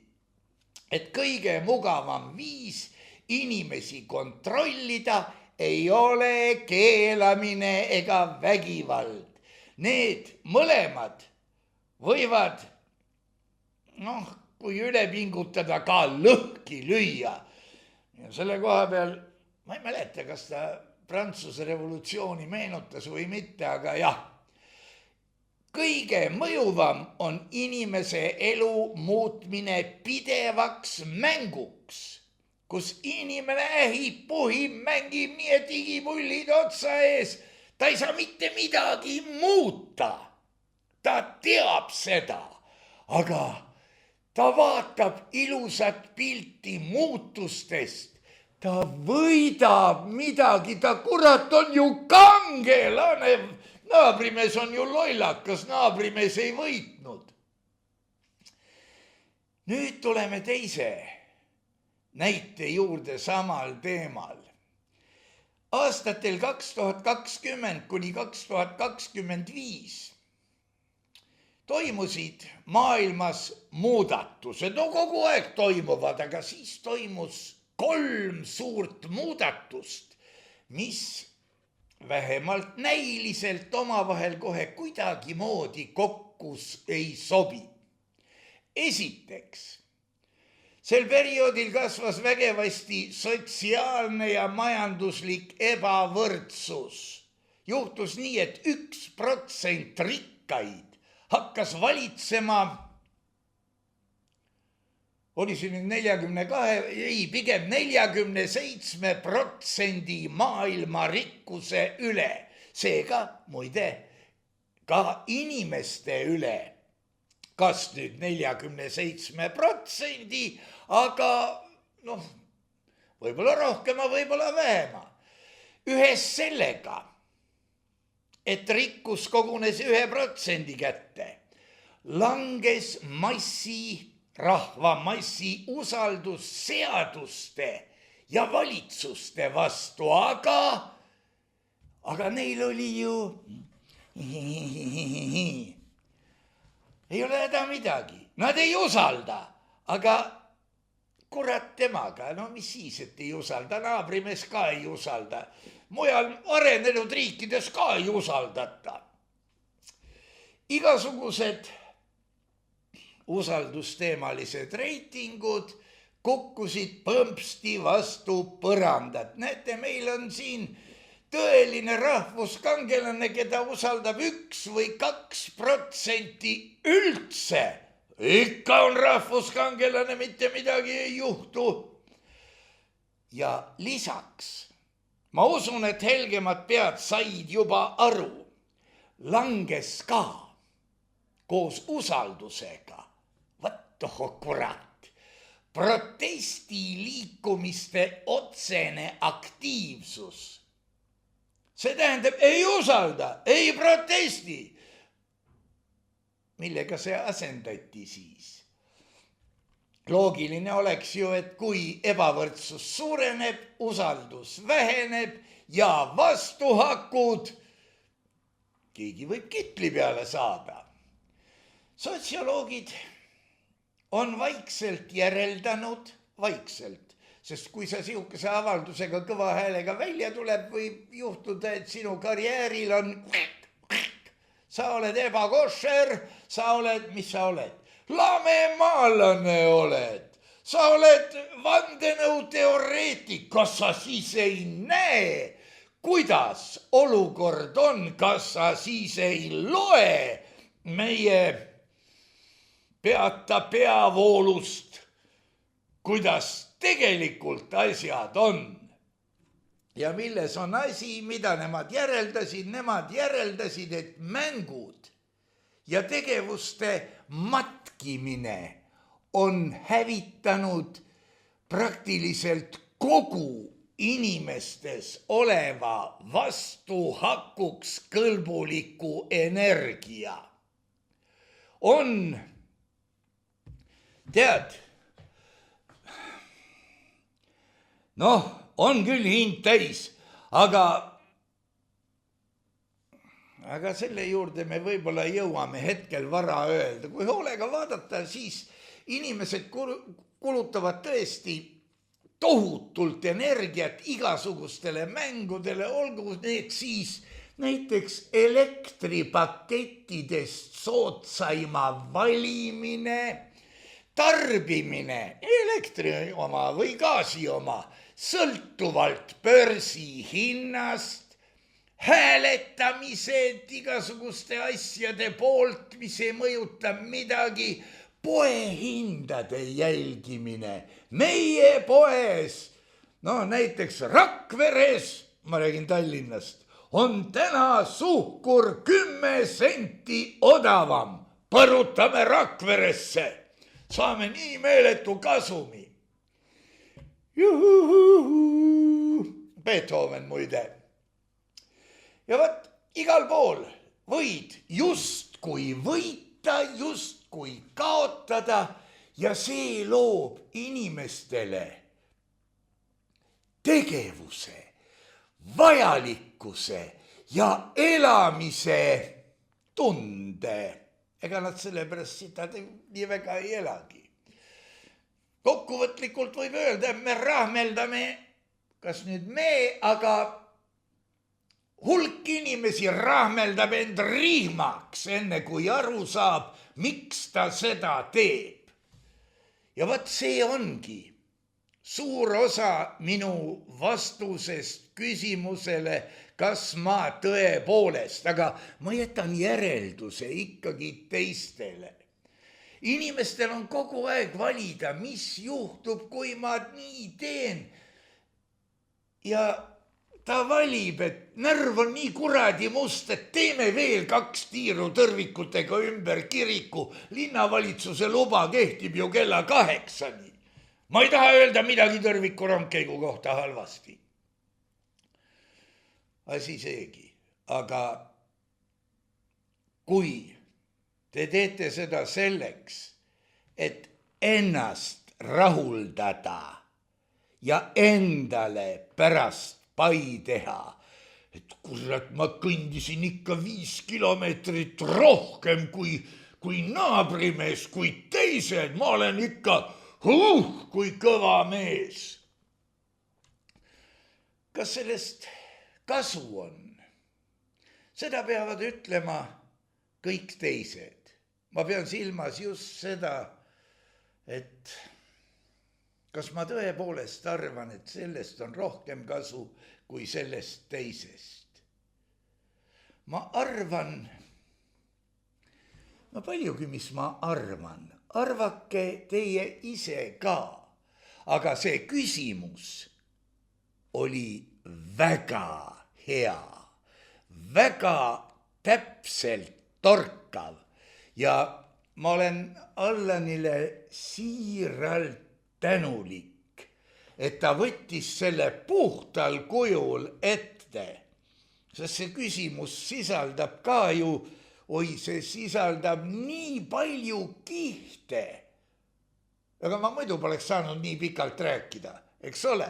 et kõige mugavam viis inimesi kontrollida ei ole keelamine ega vägivald. Need mõlemad võivad, kui üle pingutada, ka lõhki lüüa. Ja selle koha peal, ma ei mäleta, kas ta Prantsuse revolutsiooni meenutas või mitte, aga jah. Kõige mõjuvam on inimese elu muutmine pidevaks mänguks, kus inimene ähib-puhib, mängib nii, et igipullid otsa ees. Ta ei saa mitte midagi muuta. Ta teab seda, aga ta vaatab ilusat pilti muutustest. Ta võidab midagi, ta kurat on ju kangelane. Naabrimees on ju lollakas, naabrimees ei võitnud. Nüüd tuleme teise näite juurde samal teemal. Aastatel 2020 kuni 2025 toimusid maailmas muudatused. No kogu aeg toimuvad, aga siis toimus 3 suurt muudatust, mis vähemalt näiliselt omavahel kohe kuidagimoodi kokku ei sobi. Esiteks, sel perioodil kasvas vägevasti sotsiaalne ja majanduslik ebavõrdsus. Juhtus nii, et 1% rikkaid hakkas valitsema, oli see nüüd 47% maailma rikkuse üle. Seega, muide, ka inimeste üle. Kas nüüd 47%, aga võib-olla rohkema, võib-olla vähema. Ühes sellega, et rikkus kogunes 1% kätte, langes rahva massi usaldus seaduste ja valitsuste vastu, aga neil oli ju ei ole häda midagi. Nad ei usalda, aga kurat temaga, mis siis, et ei usalda, naabrimees ka ei usalda. Mujal arenenud riikides ka ei usaldata. Igasugused usaldusteemalised reitingud kukkusid põmpsti vastu põrandat. Näete, meil on siin tõeline rahvuskangelane, keda usaldab 1 või 2% üldse. Ikka on rahvuskangelane, mitte midagi ei juhtu. Ja lisaks, ma usun, et helgemad pead said juba aru, langes ka koos usaldusega, kurat, protestiliikumiste otsene aktiivsus. see tähendab ei usalda, ei protesti. Millega see asendati siis? Loogiline oleks ju, et kui ebavõrdsus suureneb, usaldus väheneb ja vastuhakud, keegi võib kitli peale saada. Sotsioloogid on vaikselt järeldanud, sest kui sa sihukese avaldusega kõva häälega välja tuleb, võib juhtuda, et sinu karjääril on sa oled ebakošer, sa oled, mis sa oled? Lamemaalane oled, sa oled vandenõuteoreetik, kas sa siis ei näe, kuidas olukord on, kas sa siis ei loe meie peata peavoolust, kuidas tegelikult asjad on. Ja milles on asi, mida nemad järeldasid, et mängud ja tegevuste matkimine on hävitanud praktiliselt kogu inimestes oleva vastuhakuks kõlbuliku energia. On küll hind täis, aga selle juurde me võib-olla jõuame hetkel vara öelda. Kui hoolega vaadata, siis inimesed kulutavad tõesti tohutult energiat igasugustele mängudele, olgu need siis näiteks elektripakettidest soodsaima valimine, tarbimine, elektri oma või gaasi oma, sõltuvalt börsi hinnast, hääletamised igasuguste asjade poolt, mis ei mõjuta midagi, poehindade jälgimine. Meie poes, näiteks Rakveres, ma räägin Tallinnast, on täna suhkur 10 senti odavam. Põrutame Rakveresse, saame nii meeletu kasumi. Beethoven muide. Ja võt, igal pool võid justkui võita, justkui kaotada ja see loob inimestele tegevuse, vajalikkuse ja elamise tunde. Ega nad sellepärast seda nii väga ei elagi. Kokkuvõtlikult võib öelda, et me rahmeldame, kas nüüd aga hulk inimesi rahmeldab end rihmaks, enne kui aru saab, miks ta seda teeb. Ja võt see ongi suur osa minu vastusest küsimusele, kas ma tõepoolest, aga ma jätan järelduse ikkagi teistele. Inimestel on kogu aeg valida, mis juhtub, kui ma nii teen. Ja ta valib, et närv on nii kuradi must, et teeme veel 2 tiiru tõrvikutega ümber kiriku. Linnavalitsuse luba kehtib ju kella 8-ni. Ma ei taha öelda midagi tõrviku rongkeigu kohta halvasti. Asi seegi. Aga kui te teete seda selleks, et ennast rahuldada ja endale pärast pai teha, et kurat, ma kõndisin ikka 5 kilomeetrit rohkem kui naabrimees, kui teised, ma olen ikka kui kõva mees. Kas sellest kasu on? Seda peavad ütlema kõik teised. Ma pean silmas just seda, et kas ma tõepoolest arvan, et sellest on rohkem kasu kui sellest teisest. Ma arvan, paljugi, mis ma arvan, arvake teie ise ka, aga see küsimus oli väga hea, väga täpselt torkav. Ja ma olen Allanile siiralt tänulik, et ta võttis selle puhtal kujul ette. sest see küsimus sisaldab ka ju, see sisaldab nii palju kihte. Aga ma muidu poleks saanud nii pikalt rääkida, eks ole?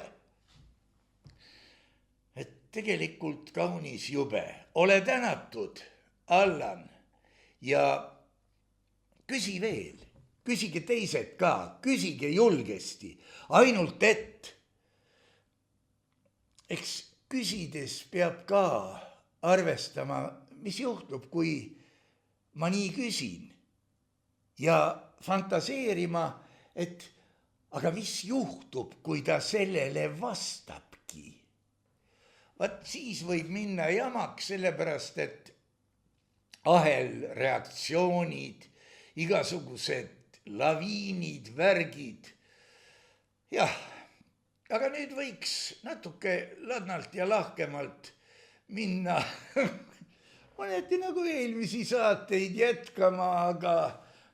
Et tegelikult kaunis jube. Ole tänatud, Allan, ja küsi veel. Küsige teised ka, küsige julgesti, ainult et. Eks küsides peab ka arvestama, mis juhtub, kui ma nii küsin ja fantaseerima, et aga mis juhtub, kui ta sellele vastabki. Vaat siis võib minna jamaks, sellepärast et ahelreaktsioonid, igasugused laviinid, värgid. Jah, aga nüüd võiks natuke ladnalt ja lahkemalt minna mõneti nagu eelmisi saateid jätkama, aga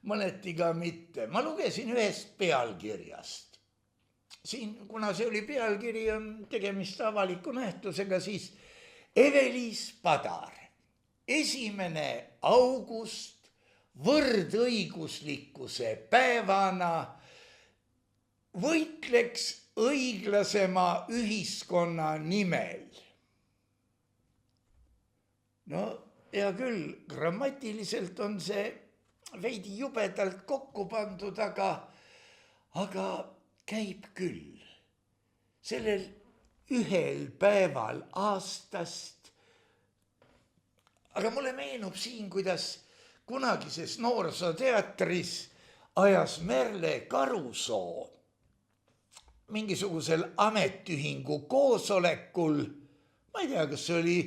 mõneti ka mitte. Ma lugesin ühest pealkirjast. Siin, kuna see oli pealkiri, on tegemist avaliku nähtusega, siis Evelis Padar, 1. august võrdõiguslikkuse päevana võitleks õiglasema ühiskonna nimel. No hea küll, grammatiliselt on see veidi jubedalt kokku pandud, aga käib küll. Sellel ühel päeval aastast. Aga mulle meenub siin, kuidas kunagises noorsooteatris ajas Merle Karusoo mingisugusel ametiühingu koosolekul, ma ei tea, kas see oli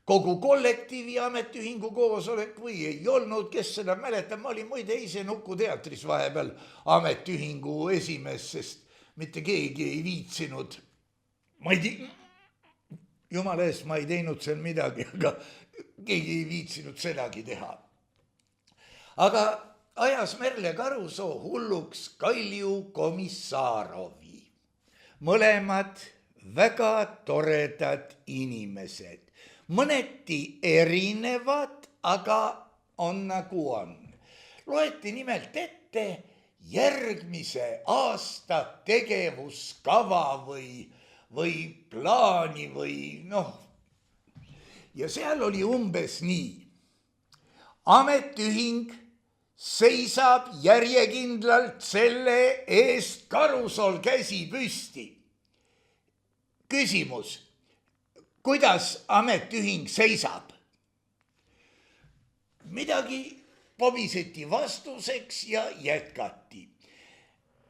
kogu kollektiivi ametiühingu koosolek või ei olnud, kes seda mäletab, ma olin muide ise Nuku teatris vahepeal ametiühingu esimees, sest mitte keegi ei viitsinud. Jumala eest, ma ei teinud seal midagi, aga keegi ei viitsinud sedagi teha. Aga ajas Merle Karusoo hulluks Kalju Komissarovi. Mõlemad väga toredad inimesed. Mõneti erinevad, aga on nagu on. Loeti nimelt ette järgmise aasta tegevuskava või plaani või noh. Ja seal oli umbes nii. Ametiühing seisab järjekindlalt selle eest, Karusool käsi püsti. Küsimus. Kuidas ametiühing seisab? Midagi pobiseti vastuseks ja jätkati.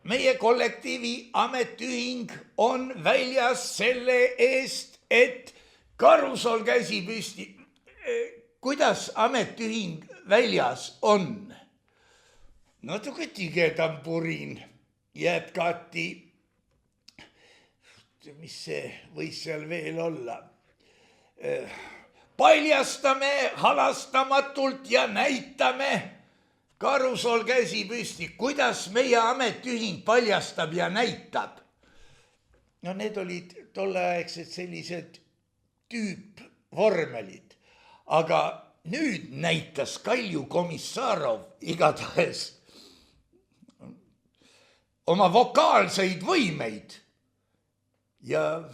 Meie kollektiivi ametiühing on väljas selle eest, et Karusool käsi püsti. Kuidas ametiühing väljas on? Natuke tigedam purin, jätkati. Mis see võis seal veel olla? Paljastame halastamatult ja näitame. Karusool käsi püsti. Kuidas meie ametiühing paljastab ja näitab? No need olid tolleaegsed sellised tüüpvormelid. Aga nüüd näitas Kalju Komissarov igatahes oma vokaalseid võimeid. Ja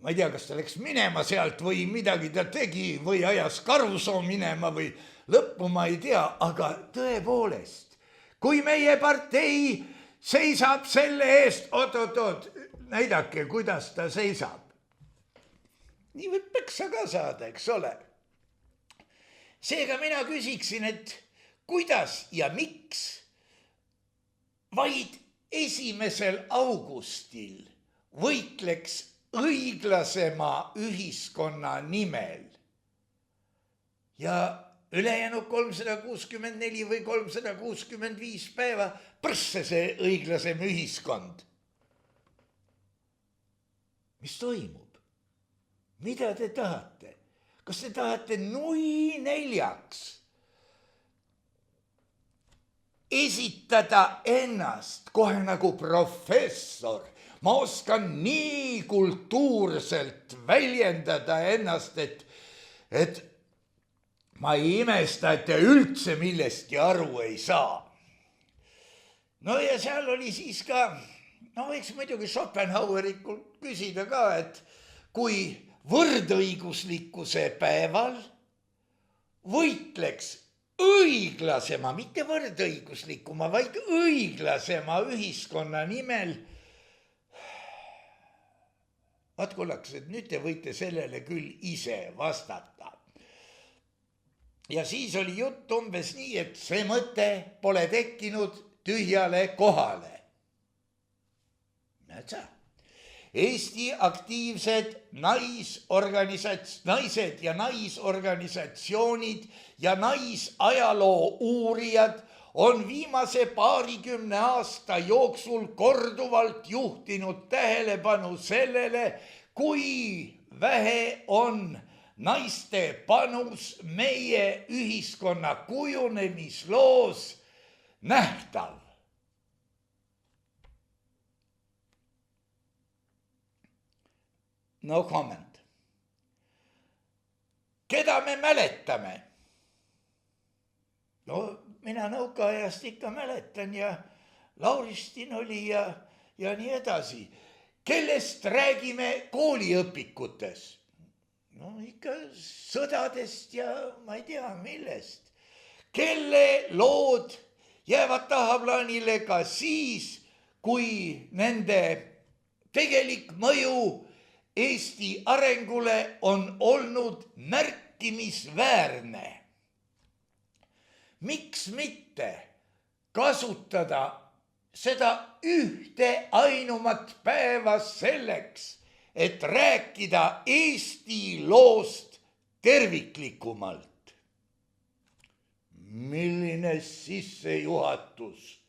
ma ei tea, kas ta läks minema sealt või midagi ta tegi või ajas Karusoo minema või lõppu ma ei tea, aga tõepoolest, kui meie partei seisab selle eest, oot, näidake, kuidas ta seisab. Nii võib peksa ka saada, eks ole. Seega mina küsiksin, et kuidas ja miks vaid 1. augustil võitleks õiglasema ühiskonna nimel ja ülejäänud 364 või 365 päeva prsse see õiglasem ühiskond. Mis toimub? Mida te tahate? Kas te tahate nui 4 esitada ennast kohe nagu professor, ma oskan nii kultuurselt väljendada ennast, et ma ei imesta, et te üldse millestki aru ei saa. No ja seal oli siis ka, võiks muidugi Schopenhauerikult küsida ka, et kui võrdõiguslikkuse päeval võitleks õiglasema, mitte võrdõiguslikuma, vaid õiglasema ühiskonna nimel. Vaat kullakesed, nüüd te võite sellele küll ise vastata. Ja siis oli jutt umbes nii, et see mõte pole tekkinud tühjale kohale. Näed sa? Eesti aktiivsed naised ja naisorganisatsioonid ja naisajaloo uurijad on viimase 20 aasta jooksul korduvalt juhtinud tähelepanu sellele, kui vähe on naiste panus meie ühiskonna kujunemisloos nähtav. No comment. Keda me mäletame? No mina nõukaajast ikka mäletan ja Lauristin oli ja nii edasi. Kellest räägime kooliõpikutes? No ikka sõdadest ja ma ei tea millest. Kelle lood jäävad tahaplaanile ka siis, kui nende tegelik mõju Eesti arengule on olnud märkimisväärne. Miks mitte kasutada seda ühte ainumat päeva selleks, et rääkida Eesti loost terviklikumalt? Milline sissejuhatus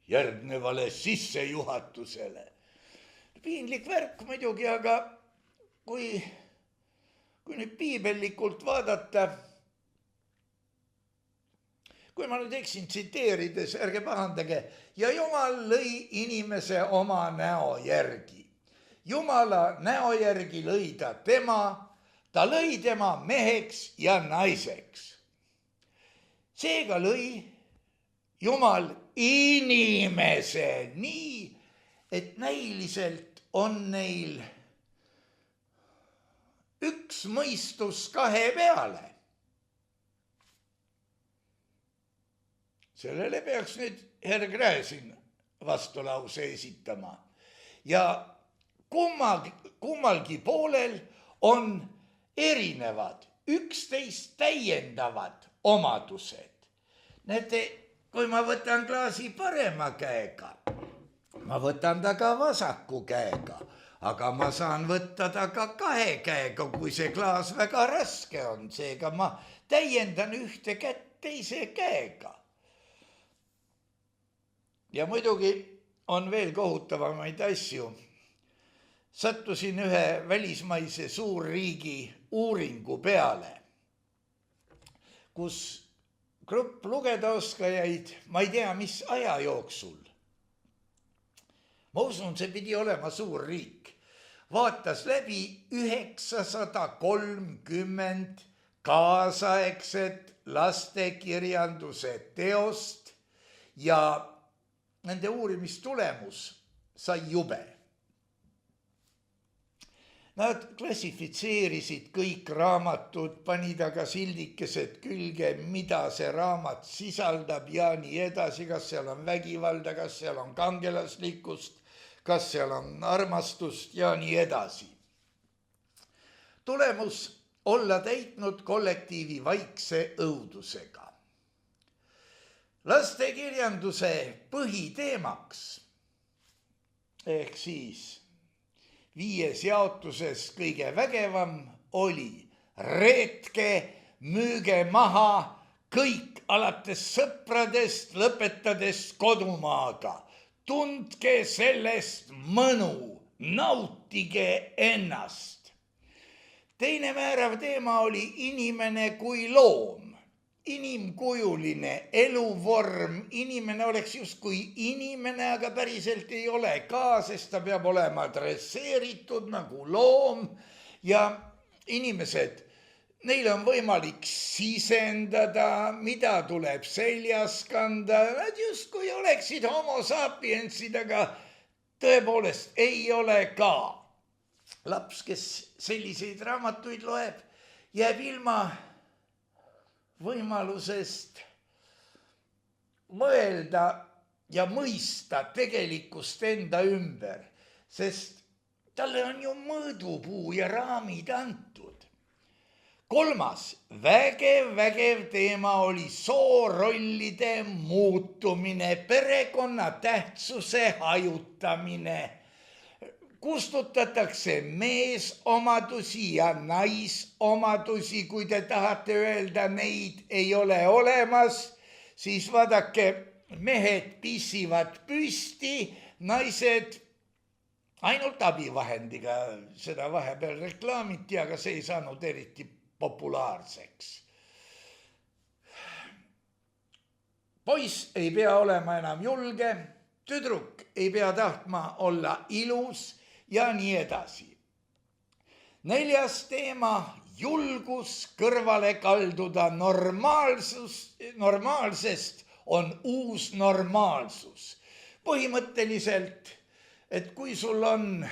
järgnevale sissejuhatusele? Piinlik värk muidugi, aga kui nüüd piibellikult vaadata, kui ma nüüd eksin tsiteerides, ärge pahandage, ja Jumal lõi inimese oma näo järgi. Jumala näo järgi lõi ta lõi tema meheks ja naiseks. Seega lõi Jumal inimese nii, et näiliselt on neil üks mõistus kahe peale. Sellele peaks nüüd herr Gräzin vastulause esitama. Ja kummalgi poolel on erinevad, üksteist täiendavad omadused. Näete, kui ma võtan klaasi parema käega, ma võtan ta ka vasaku käega, aga ma saan võtta ta ka kahe käega, kui see klaas väga raske on. Seega ma täiendan ühte kätt teise käega. Ja muidugi on veel kohutavamaid asju. Sattusin ühe välismaise suurriigi uuringu peale, kus grupp lugeda oskajaid, ma ei tea, mis aja jooksul. Ma usun, see pidi olema suur riik. Vaatas läbi 930 kaasaegset lastekirjanduse teost ja nende uurimistulemus sai jube. Nad klassifitseerisid kõik raamatud, panid aga sildikesed külge, mida see raamat sisaldab ja nii edasi, kas seal on vägivalda, kas seal on kangelaslikkust, kas seal on armastust ja nii edasi. Tulemus olla täitnud kollektiivi vaikse õudusega. Lastekirjanduse põhiteemaks ehk siis 5 jaotuses kõige vägevam oli reetke, müüge maha kõik alates sõpradest, lõpetades kodumaaga. Tundke sellest mõnu, nautige ennast. Teine määrav teema oli inimene kui loom. inimkujuline eluvorm, inimene oleks justkui inimene, aga päriselt ei ole ka, sest ta peab olema dresseeritud nagu loom ja inimesed, neil on võimalik sisendada, mida tuleb seljas kanda, nad justkui oleksid homo sapiensid, aga tõepoolest ei ole ka. Laps, kes selliseid raamatuid loeb, jääb ilma võimalusest mõelda ja mõista tegelikkust enda ümber, sest talle on ju mõõdupuu ja raamid antud. Kolmas vägev teema oli soorollide muutumine, perekonna tähtsuse hajutamine. Kustutatakse meesomadusi ja naisomadusi, kui te tahate öelda, neid ei ole olemas, siis vaadake, mehed pissivad püsti, naised ainult abivahendiga, seda vahepeal reklaamiti, aga see ei saanud eriti populaarseks. Poiss ei pea olema enam julge, tüdruk ei pea tahtma olla ilus ja nii edasi. 4. teema, julgus kõrvale kalduda normaalsest on uus normaalsus. Põhimõtteliselt, et kui sul on,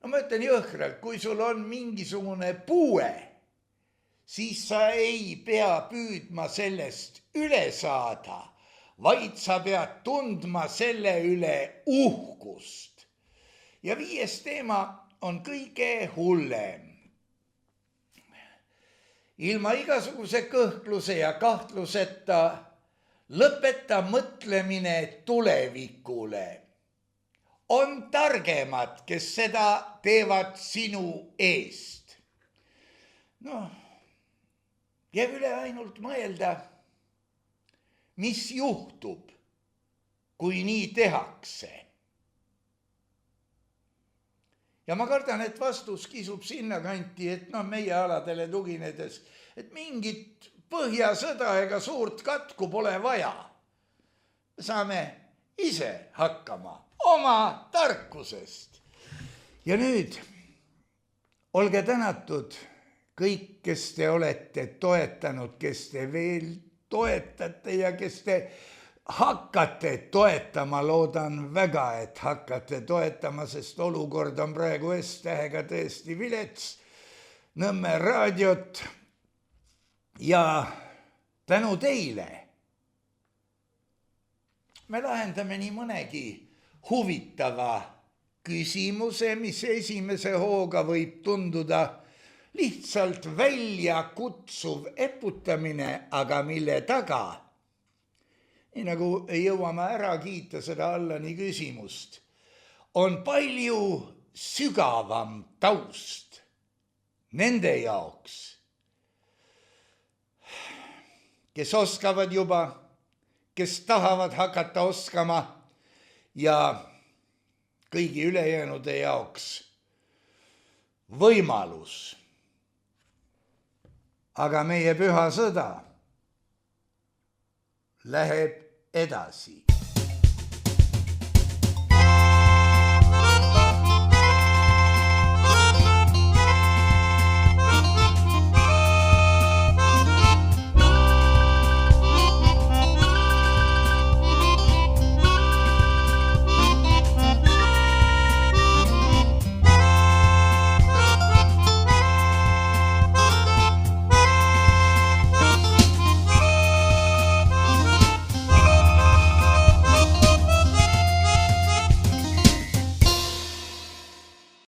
ma ütlen jõhkralt, kui sul on mingisugune puue, siis sa ei pea püüdma sellest üle saada, vaid sa pead tundma selle üle uhkust. Ja 5. teema on kõige hullem. Ilma igasuguse kõhkluse ja kahtluseta lõpeta mõtlemine tulevikule. On targemad, kes seda teevad sinu eest. Jääb üle ainult mõelda, mis juhtub, kui nii tehakse. Ja ma kardan, et vastus kisub sinna kanti, et meie aladele tuginedes, et mingit põhjasõda ega suurt katku pole vaja. Saame ise hakkama oma tarkusest. Ja nüüd olge tänatud kõik, kes te olete toetanud, kes te veel toetate ja kes te hakkate toetama, loodan väga, et hakkate toetama, sest olukord on praegu S-tähega tõesti vilets, Nõmme raadiot ja tänu teile me lahendame nii mõnegi huvitava küsimuse, mis esimese hooga võib tunduda lihtsalt välja kutsuv eputamine, aga mille taga, nii nagu ei jõua ma ära kiita seda Allani küsimust, on palju sügavam taust nende jaoks, kes oskavad juba, kes tahavad hakata oskama ja kõigi ülejäänude jaoks võimalus. Aga meie püha sõda läheb edasi.